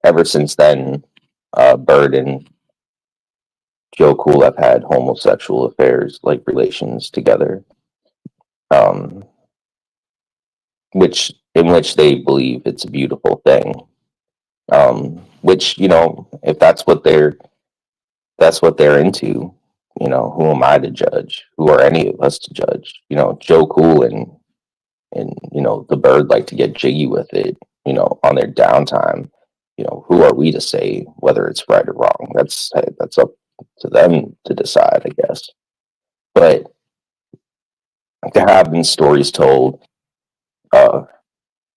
ever since then, Bird and Joe Cool have had homosexual affairs, like relations together, um, which in which they believe it's a beautiful thing. Which if that's what they're into, who am I to judge? Who are any of us to judge? Joe Cool and the Bird like to get jiggy with it, on their downtime. Who are we to say whether it's right or wrong? That's up to them to decide, I guess. But there have been stories told, uh,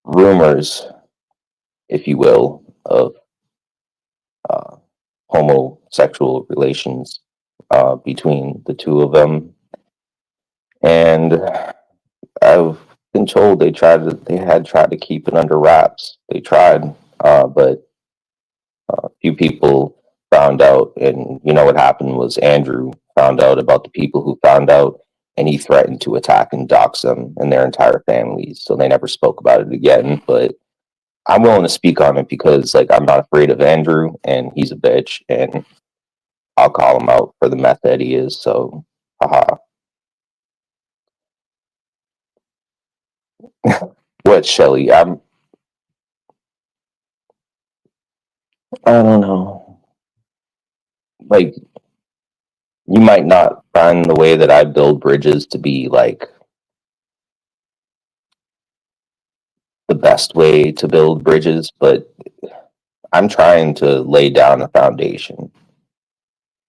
rumors, if you will, of uh, homosexual relations between the two of them, and I've been told they had tried to keep it under wraps. They tried, but a few people found out, and what happened was Andrew found out about the people who found out, and he threatened to attack and dox them and their entire families. So they never spoke about it again. But I'm willing to speak on it because, like, I'm not afraid of Andrew, and he's a bitch, and I'll call him out for the meth that he is. So, haha. What, Shelly? I don't know. Like, you might not find the way that I build bridges to be like the best way to build bridges, but I'm trying to lay down a foundation.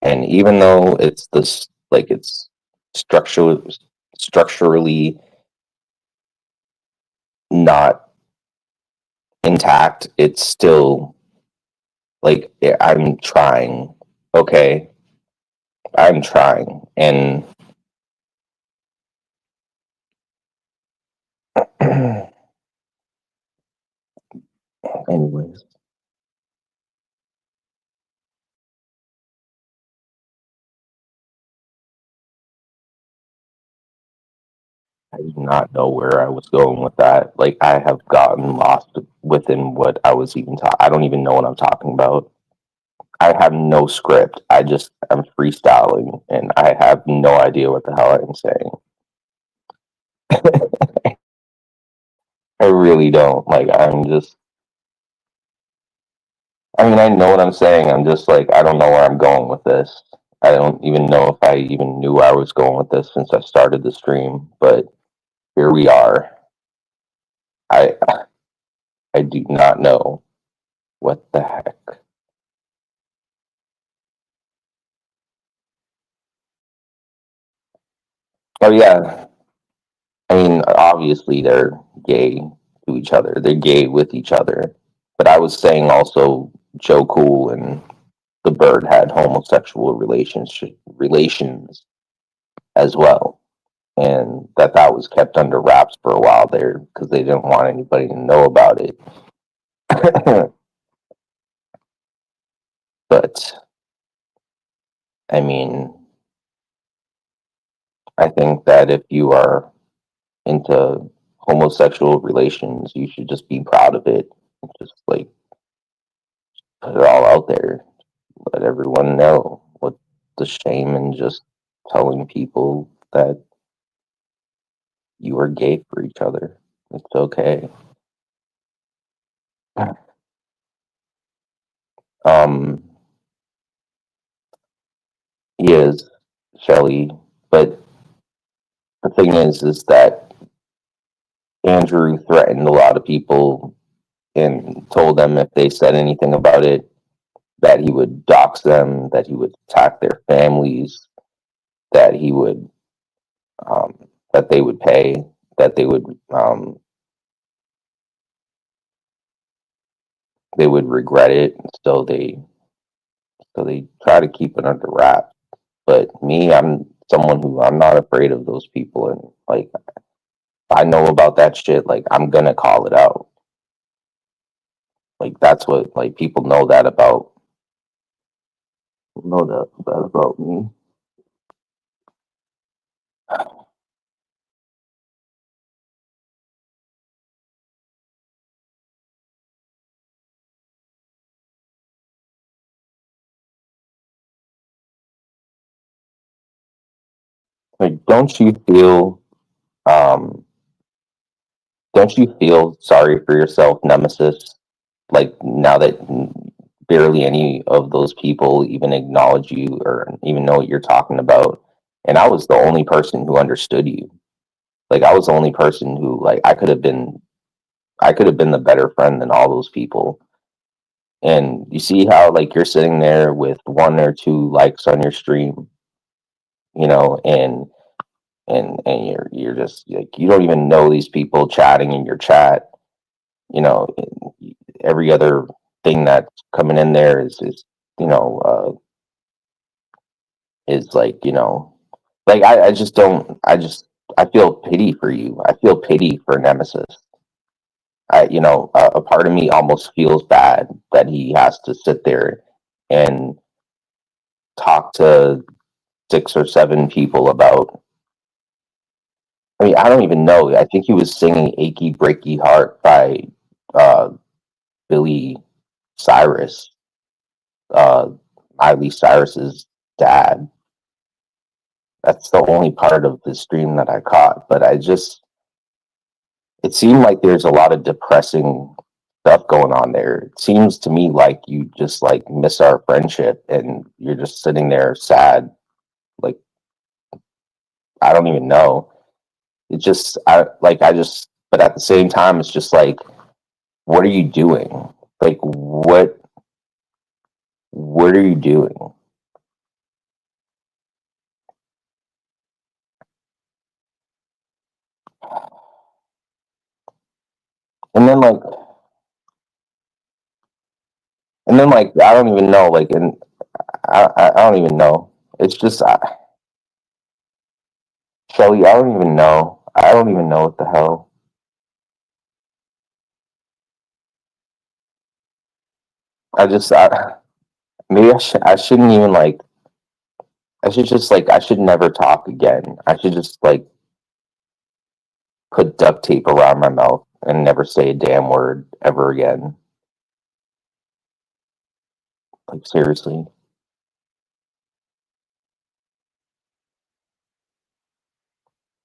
And even though it's this like it's structural structurally not intact, it's still like I'm trying. Okay, I'm trying. And anyways, I do not know where I was going with that. Like I have gotten lost within what I was even talking. I don't even know what I'm talking about. I have no script. I just am freestyling, and I have no idea what the hell I'm saying. I really don't. Like I'm just I mean, I know what I'm saying. I'm just like, I don't know where I'm going with this. I don't even know if I even knew where I was going with this since I started the stream, but here we are. I I do not know what the heck. Oh yeah, I mean, obviously they're gay to each other. They're gay with each other. But I was saying also Joe Cool and the Bird had homosexual relations as well, and that was kept under wraps for a while there because they didn't want anybody to know about it. But I mean, I think that if you are into homosexual relations, you should just be proud of it. Just like put it all out there, let everyone know what the shame in just telling people that you are gay for each other. It's okay. Um, he is Shelly, but the thing is that Andrew threatened a lot of people and told them if they said anything about it, that he would dox them, that he would attack their families, that he would, that they would pay, that they would regret it. So they try to keep it under wraps. But me, I'm someone who I'm not afraid of those people, and like I know about that shit. Like I'm gonna call it out. Like that's what like people know that about know that about me. Like um don't you feel sorry for yourself, Nemesis? Like now that barely any of those people even acknowledge you or even know what you're talking about, and I was the only person who understood you. Like I was the only person who like I could have been the better friend than all those people. And you see how like you're sitting there with one or two likes on your stream, and you're just like you don't even know these people chatting in your chat, you know, every other thing that's coming in there is you know is like like I just don't I feel pity for you. I feel pity for Nemesis. A part of me almost feels bad that he has to sit there and talk to six or seven people about. I mean, I don't even know. I think he was singing "Achy Breaky Heart" by uh, Billy Cyrus, uh, Miley Cyrus's dad. That's the only part of the stream that I caught. But it seemed like there's a lot of depressing stuff going on there. It seems to me like you just like miss our friendship and you're just sitting there sad. Like, I don't even know. It just, but at the same time, it's just like, what are you doing? Like, what are you doing? And then like, I don't even know. Like, and I don't even know. It's just, Shelly, I don't even know. I don't even know what the hell. I just, maybe I shouldn't even like, I should just like, I should never talk again. I should just like put duct tape around my mouth and never say a damn word ever again. Like, seriously.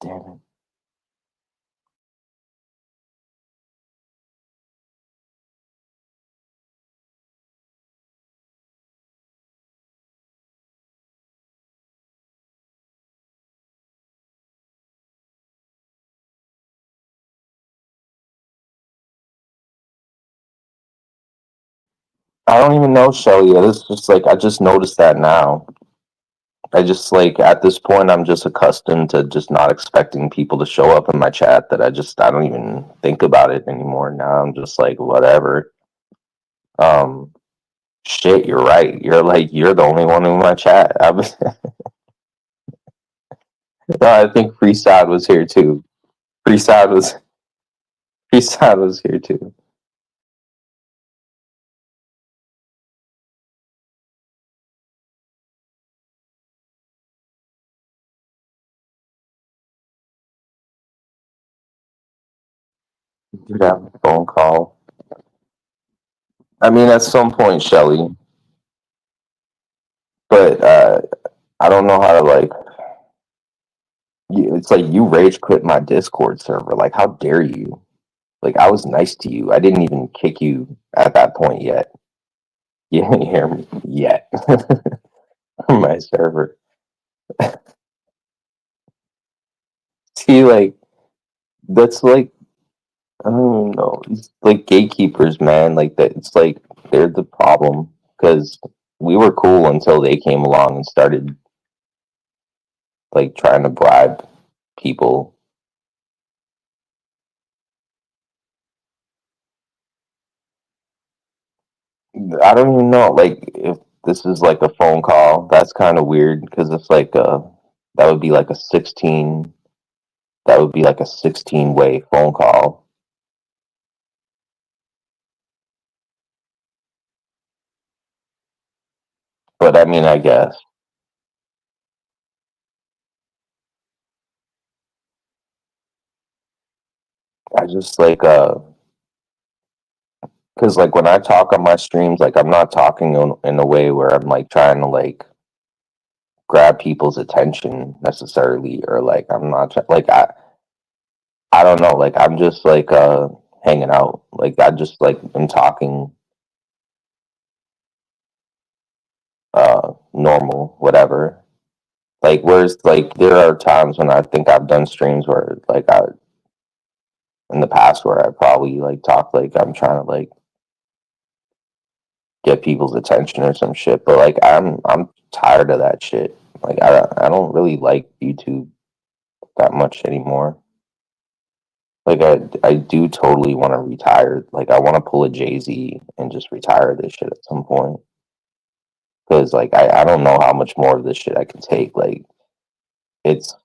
Damn it. I don't even know, Shelly. It's just like I just noticed that now. I just like at this point I'm just accustomed to just not expecting people to show up in my chat that I don't even think about it anymore. Now I'm just like whatever. Um Shit, you're right. You're the only one in my chat. I think Freeside was here too. Freeside was Freeside was here too. Did have a phone call. I mean, at some point, Shelly, but I don't know how to like. It's like you rage quit my Discord server. Like, how dare you? Like, I was nice to you. I didn't even kick you at that point yet. You didn't hear me yet. My server. See, like that's like I don't know. It's like gatekeepers, man. Like that. It's like they're the problem because we were cool until they came along and started like trying to bribe people. I don't even know, like, if this is like a phone call. That's kind of weird because it's like that would be like a 16. That would be like a 16-way phone call. But I mean, I guess I just like because like when I talk on my streams, like I'm not talking in a way where I'm like trying to like grab people's attention necessarily, or like I'm not like I don't know, like I'm just like hanging out, like I just like am talking normal whatever. Like whereas like there are times when I think I've done streams where like I in the past where I probably like talk like I'm trying to like get people's attention or some shit, but like I'm tired of that shit. Like I don't really like YouTube that much anymore. Like I do totally want to retire. Like I want to pull a Jay-Z and just retire this shit at some point. Because like I don't know how much more of this shit I can take. Like it's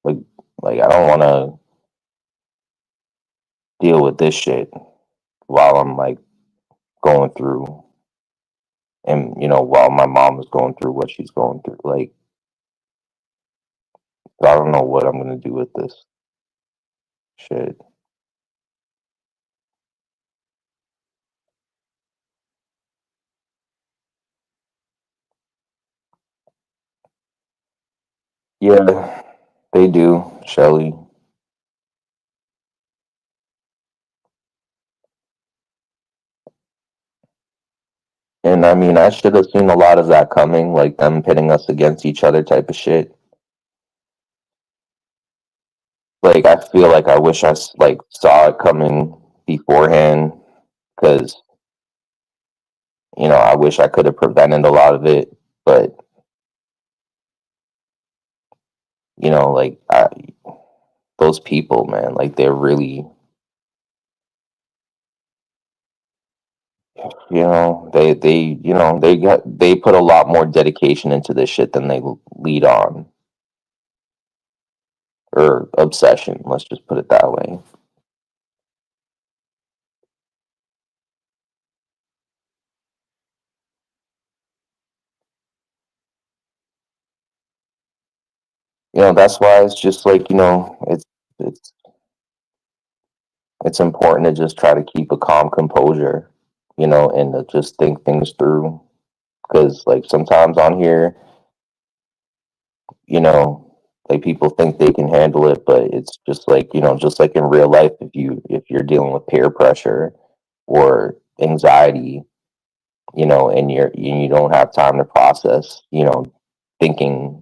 like like I don't want to deal with this shit while I'm like going through, and while my mom is going through what she's going through. Like I don't know what I'm gonna do with this shit. Yeah, they do, Shelly. And I mean, I should have seen a lot of that coming, like them pitting us against each other type of shit. Like I feel like I wish like saw it coming beforehand, because I wish I could have prevented a lot of it. But like those people, man, like they're really, they put a lot more dedication into this shit than they lead on, or obsession. Let's just put it that way. That's why it's just like it's it's important to just try to keep a calm composure, and to just think things through. Because like sometimes on here, you know, like people think they can handle it, but it's just like just like in real life, if you're dealing with peer pressure or anxiety, and you don't have time to process, thinking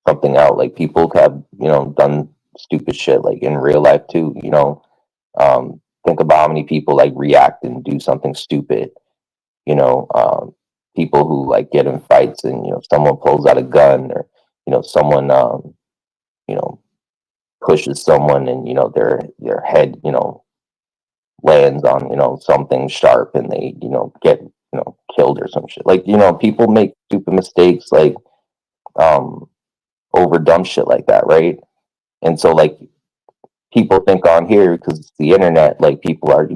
something out. Like people have done stupid shit like in real life too. Think about how many people like react and do something stupid, People who like get in fights and someone pulls out a gun, or someone you know pushes someone, and their head lands on something sharp, and they get killed or some shit. Like people make stupid mistakes, like um over dumb shit like that, right? And so like people think on here, because it's the internet, like people are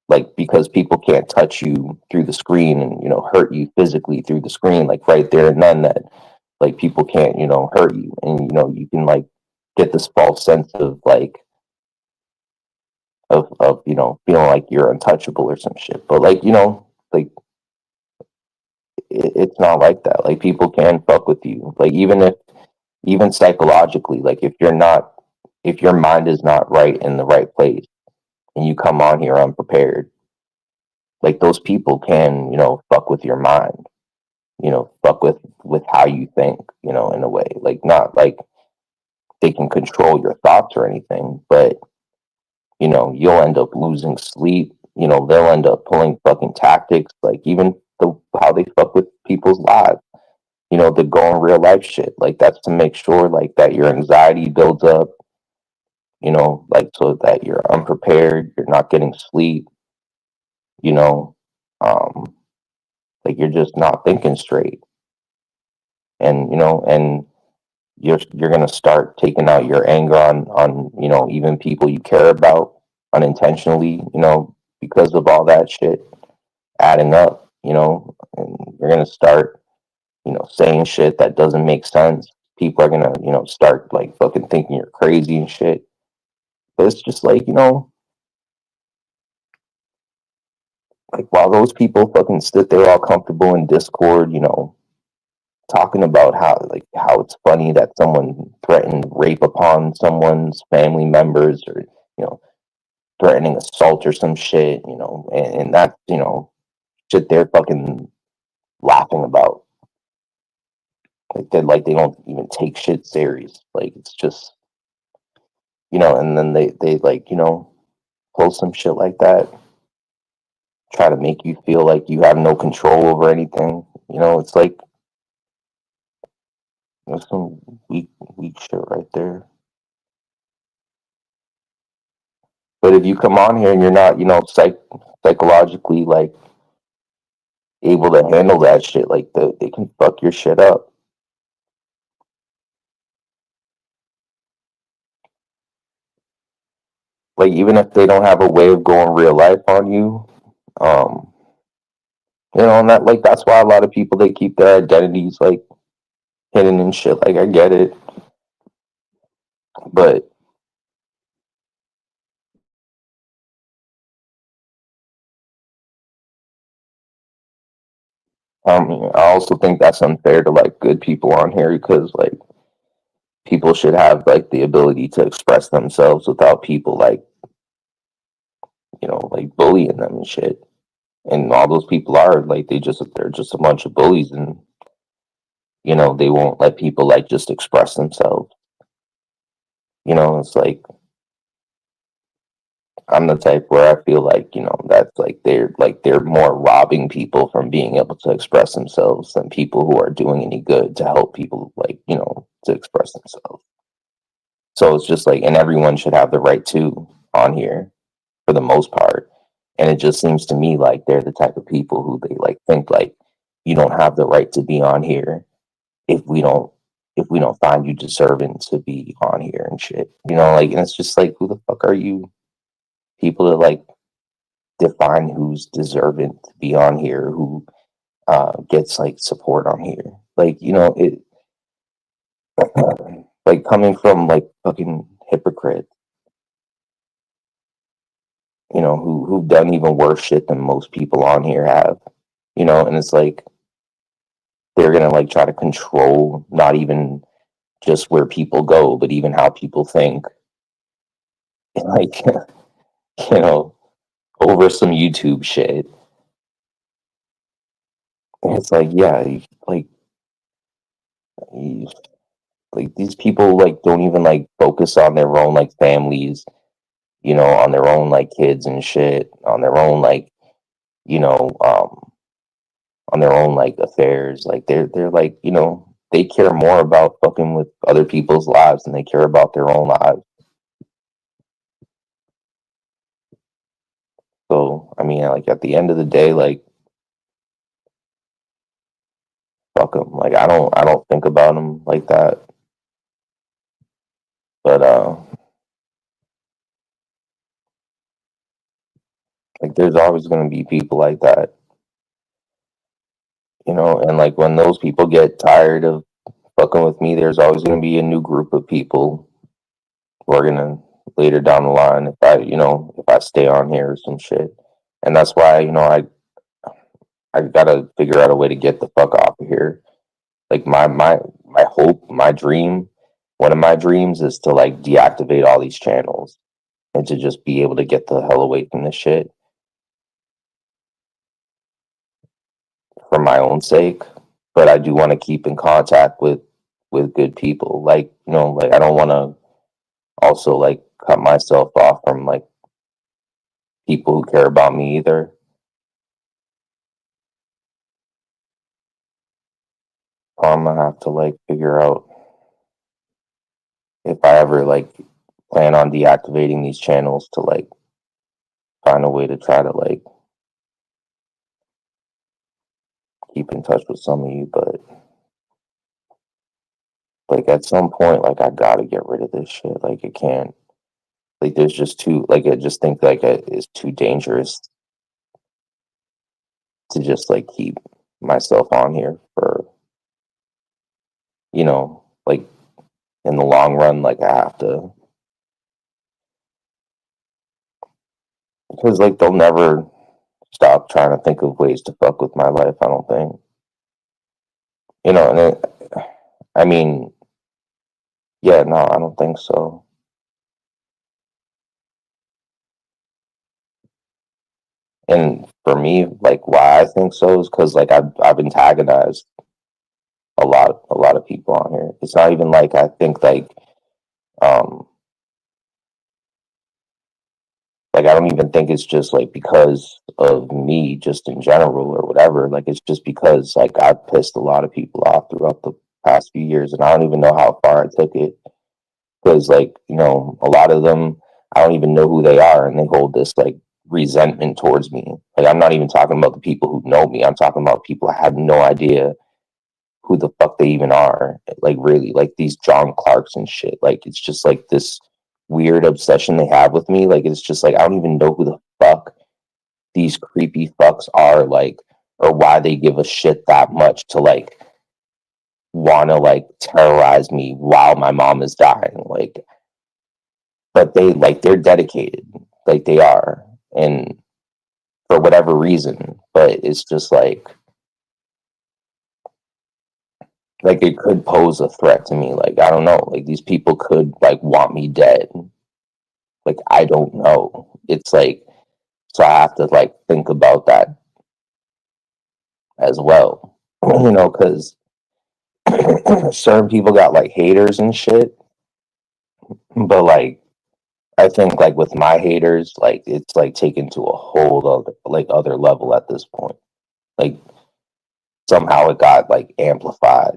like, because people can't touch you through the screen and hurt you physically through the screen, like right there and then, that like people can't hurt you, and you can like get this false sense of like of feeling like you're untouchable or some shit. But like like it's not like that. Like people can fuck with you, like even psychologically, like if your mind is not right in the right place, and you come on here unprepared, like those people can fuck with your mind, fuck with how you think, in a way, like not like they can control your thoughts or anything, but you'll end up losing sleep. They'll end up pulling fucking tactics, like even how they fuck with people's lives, the going real life shit. Like that's to make sure like that your anxiety builds up, like so that you're unprepared, you're not getting sleep, you know, um, like you're just not thinking straight. And you're gonna start taking out your anger on even people you care about unintentionally, because of all that shit adding up, and you're gonna start saying shit that doesn't make sense. People are gonna start like fucking thinking you're crazy and shit. But it's just like like while those people fucking sit there all comfortable in Discord, talking about how it's funny that someone threatened rape upon someone's family members, or you know threatening assault or some shit, and that's shit they're fucking laughing about, like they don't even take shit serious, like it's just and then they like pull some shit like that, try to make you feel like you have no control over anything. It's like there's some weak shit right there. But if you come on here and you're not, psychologically like able to handle that shit, like they can fuck your shit up. Like even if they don't have a way of going real life on you, um, and that like that's why a lot of people they keep their identities like hidden and shit. Like I get it, but I also think that's unfair to like good people on here, because like people should have like the ability to express themselves without people like like bullying them and shit. And all those people are like they're just a bunch of bullies, and they won't let people like just express themselves. It's I'm the type where I feel like that's like they're more robbing people from being able to express themselves than people who are doing any good to help people like to express themselves. So it's just like, and everyone should have the right to on here for the most part. And it just seems to me like they're the type of people who they like think like you don't have the right to be on here if we don't find you deserving to be on here and shit. Like, and it's just like, who the fuck are you people to like define who's deserving to be on here, who gets like support on here? Like, it like coming from like fucking hypocrites, who've done even worse shit than most people on here have, and it's like they're gonna like try to control not even just where people go, but even how people think. Like, you know, over some YouTube shit. And it's like, yeah, you, like these people like don't even like focus on their own like families, on their own like kids and shit, on their own like you know, on their own like affairs. Like they're like, they care more about fucking with other people's lives than they care about their own lives. So I mean, like at the end of the day, like fuck them. Like I don't think about them like that. But like there's always gonna be people like that, and like when those people get tired of fucking with me, there's always gonna be a new group of people who are gonna later down the line if I stay on here or some shit. And that's why, I gotta figure out a way to get the fuck off of here. Like my hope, my dream, one of my dreams is to like deactivate all these channels and to just be able to get the hell away from this shit for my own sake. But I do want to keep in contact with good people. Like, like I don't want to also like cut myself off from like people who care about me either. I'm gonna have to like figure out if I ever like plan on deactivating these channels to like find a way to try to like keep in touch with some of you. But like at some point, like I gotta get rid of this shit. Like it can't. Like there's just too. Like I just think like it's too dangerous to just like keep myself on here for like in the long run. Like I have to, because like they'll never stop trying to think of ways to fuck with my life. I don't think. And I mean, yeah, no, I don't think so. And for me, like why I think so is because like I've antagonized a lot of people on here. It's not even like I think um like I don't even think it's just like because of me just in general or whatever. Like it's just because like I've pissed a lot of people off throughout the past few years, and I don't even know how far I took it. Because like a lot of them, I don't even know who they are, and they hold this like resentment towards me. Like I'm not even talking about the people who know me. I'm talking about people I have no idea who the fuck they even are. Like really, like these John Clarks and shit. Like it's just like this weird obsession they have with me. Like it's just like I don't even know who the fuck these creepy fucks are. Like, or why they give a shit that much to like want to like terrorize me while my mom is dying. Like, but they're dedicated. Like they are, and for whatever reason. But it's just like it could pose a threat to me. Like I don't know. Like these people could like want me dead. Like I don't know. It's like so I have to like think about that as well. Because certain people got like haters and shit. But like I think like with my haters, like it's like taken to a whole other level at this point. Like somehow it got like amplified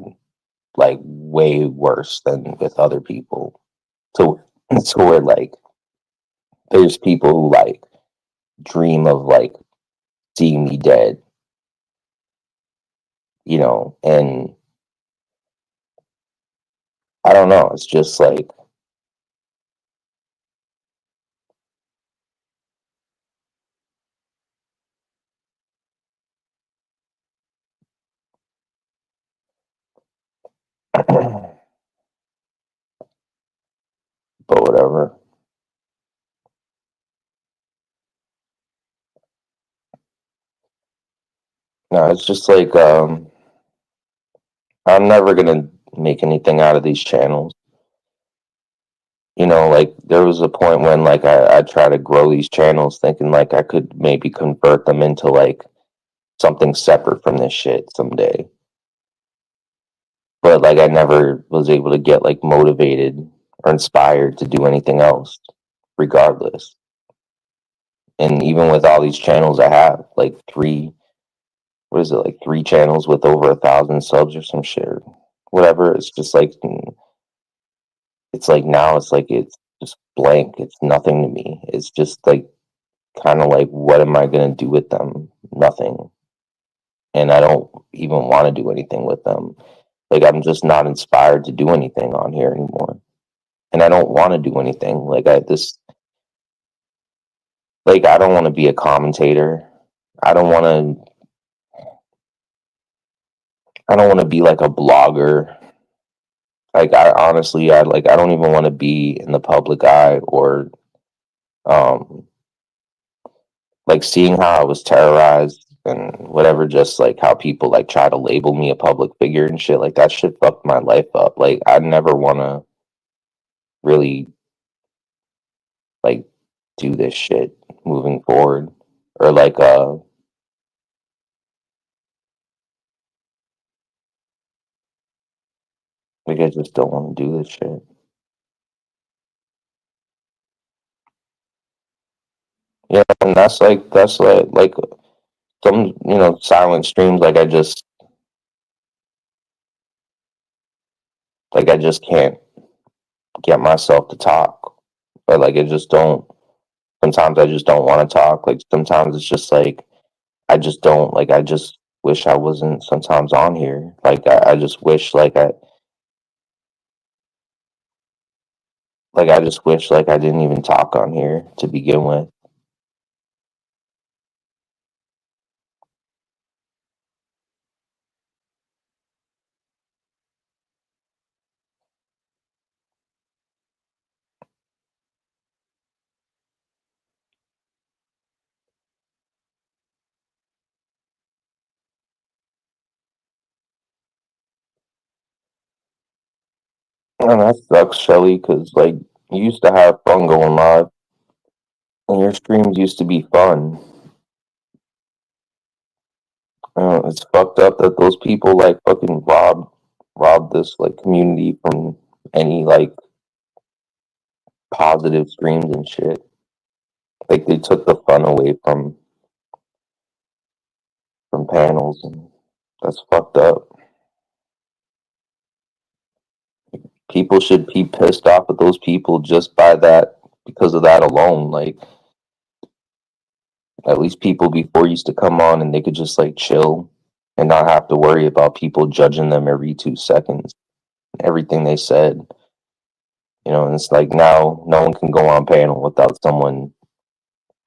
like way worse than with other people. To to where like there's people who like dream of like seeing me dead, and I don't know, it's just like but whatever. No, it's just like I'm never gonna make anything out of these channels. Like there was a point when like I try to grow these channels thinking like I could maybe convert them into like something separate from this shit someday. But like I never was able to get like motivated or inspired to do anything else regardless. And even with all these channels I have, like three, what is it, like three channels with over 1,000 subs or some shit, or whatever. It's just like, it's like now it's like it's just blank. It's nothing to me. It's just like kind of like, what am I gonna do with them? Nothing. And I don't even want to do anything with them. Like I'm just not inspired to do anything on here anymore. And I don't want to do anything. Like I don't want to be a commentator. I don't want to I don't want to be like a blogger. Like I honestly I don't even want to be in the public eye or um like seeing how I was terrorized and whatever, just like how people like try to label me a public figure and shit, like that shit fucked my life up. Like I never want to really like do this shit moving forward, or like I just don't want to do this shit. Yeah, and that's like some, silent streams, like I just can't get myself to talk. But like I just don't sometimes I just don't want to talk. Like sometimes it's just like I just don't like I just wish I wasn't sometimes on here. Like I just wish I just wish like I didn't even talk on here to begin with. And that sucks, Shelly, because like you used to have fun going live, and your streams used to be fun. It's fucked up that those people like fucking rob this like community from any like positive streams and shit. Like they took the fun away from panels, and that's fucked up. People should be pissed off at those people just by that, because of that alone. Like at least people before used to come on and they could just like chill and not have to worry about people judging them every 2 seconds, everything they said. And it's like now no one can go on panel without someone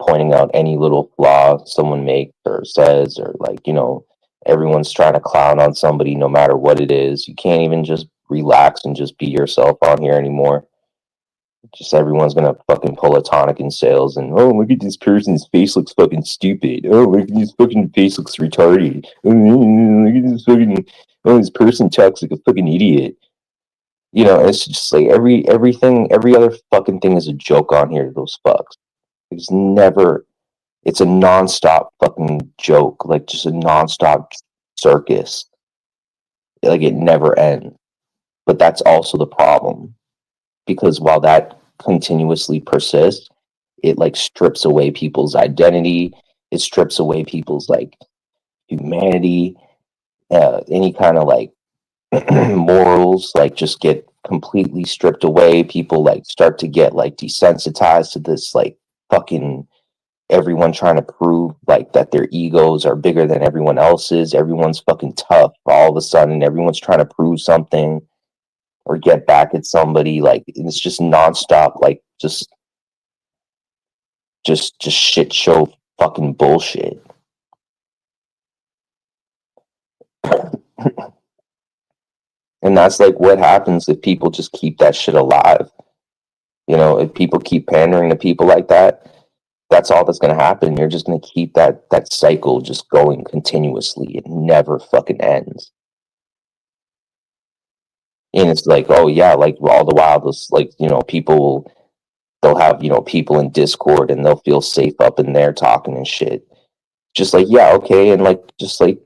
pointing out any little flaw someone makes or says, or like, everyone's trying to clown on somebody no matter what it is. You can't even just relax and just be yourself on here anymore. Just everyone's gonna fucking pull a tonic in sales and, oh, look at this person's face looks fucking stupid. Oh, look at this fucking face looks retarded. Look at this fucking, oh, this person talks like a fucking idiot. It's just like every other fucking thing is a joke on here to those fucks. It's never, it's a nonstop fucking joke, like just a nonstop circus. Like it never ends. But that's also the problem, because while that continuously persists, it like strips away people's identity. It strips away people's like humanity, any kind of like morals, like just get completely stripped away. People like start to get like desensitized to this like fucking everyone trying to prove like that their egos are bigger than everyone else's. Everyone's fucking tough all of a sudden. Everyone's trying to prove something or get back at somebody. Like it's just nonstop, like just shit show fucking bullshit. And that's like what happens if people just keep that shit alive. If people keep pandering to people like that, that's all that's going to happen. You're just going to keep that cycle just going continuously. It never fucking ends. And it's like, oh yeah, like all the while, this like people, they'll have people in Discord and they'll feel safe up in there talking and shit. Just like, yeah, okay, and like just like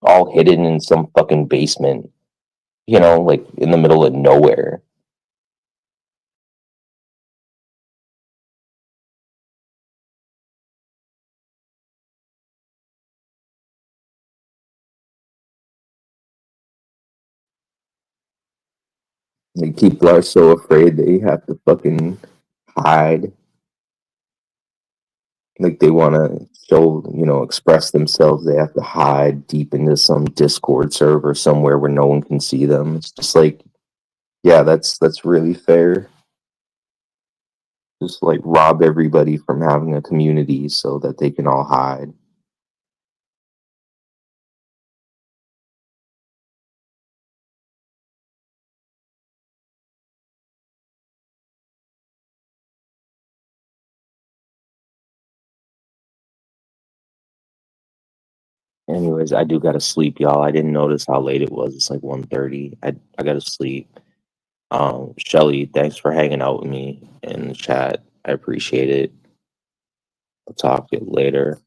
all hidden in some fucking basement, like in the middle of nowhere. Like people are so afraid they have to fucking hide. Like they want to show, express themselves. They have to hide deep into some Discord server somewhere where no one can see them. It's just like, yeah, that's really fair. Just like rob everybody from having a community so that they can all hide. Anyways, I do gotta sleep, y'all. I didn't notice how late it was. It's like 1:30. I gotta sleep. Shelly, thanks for hanging out with me in the chat. I appreciate it. I'll talk to you later.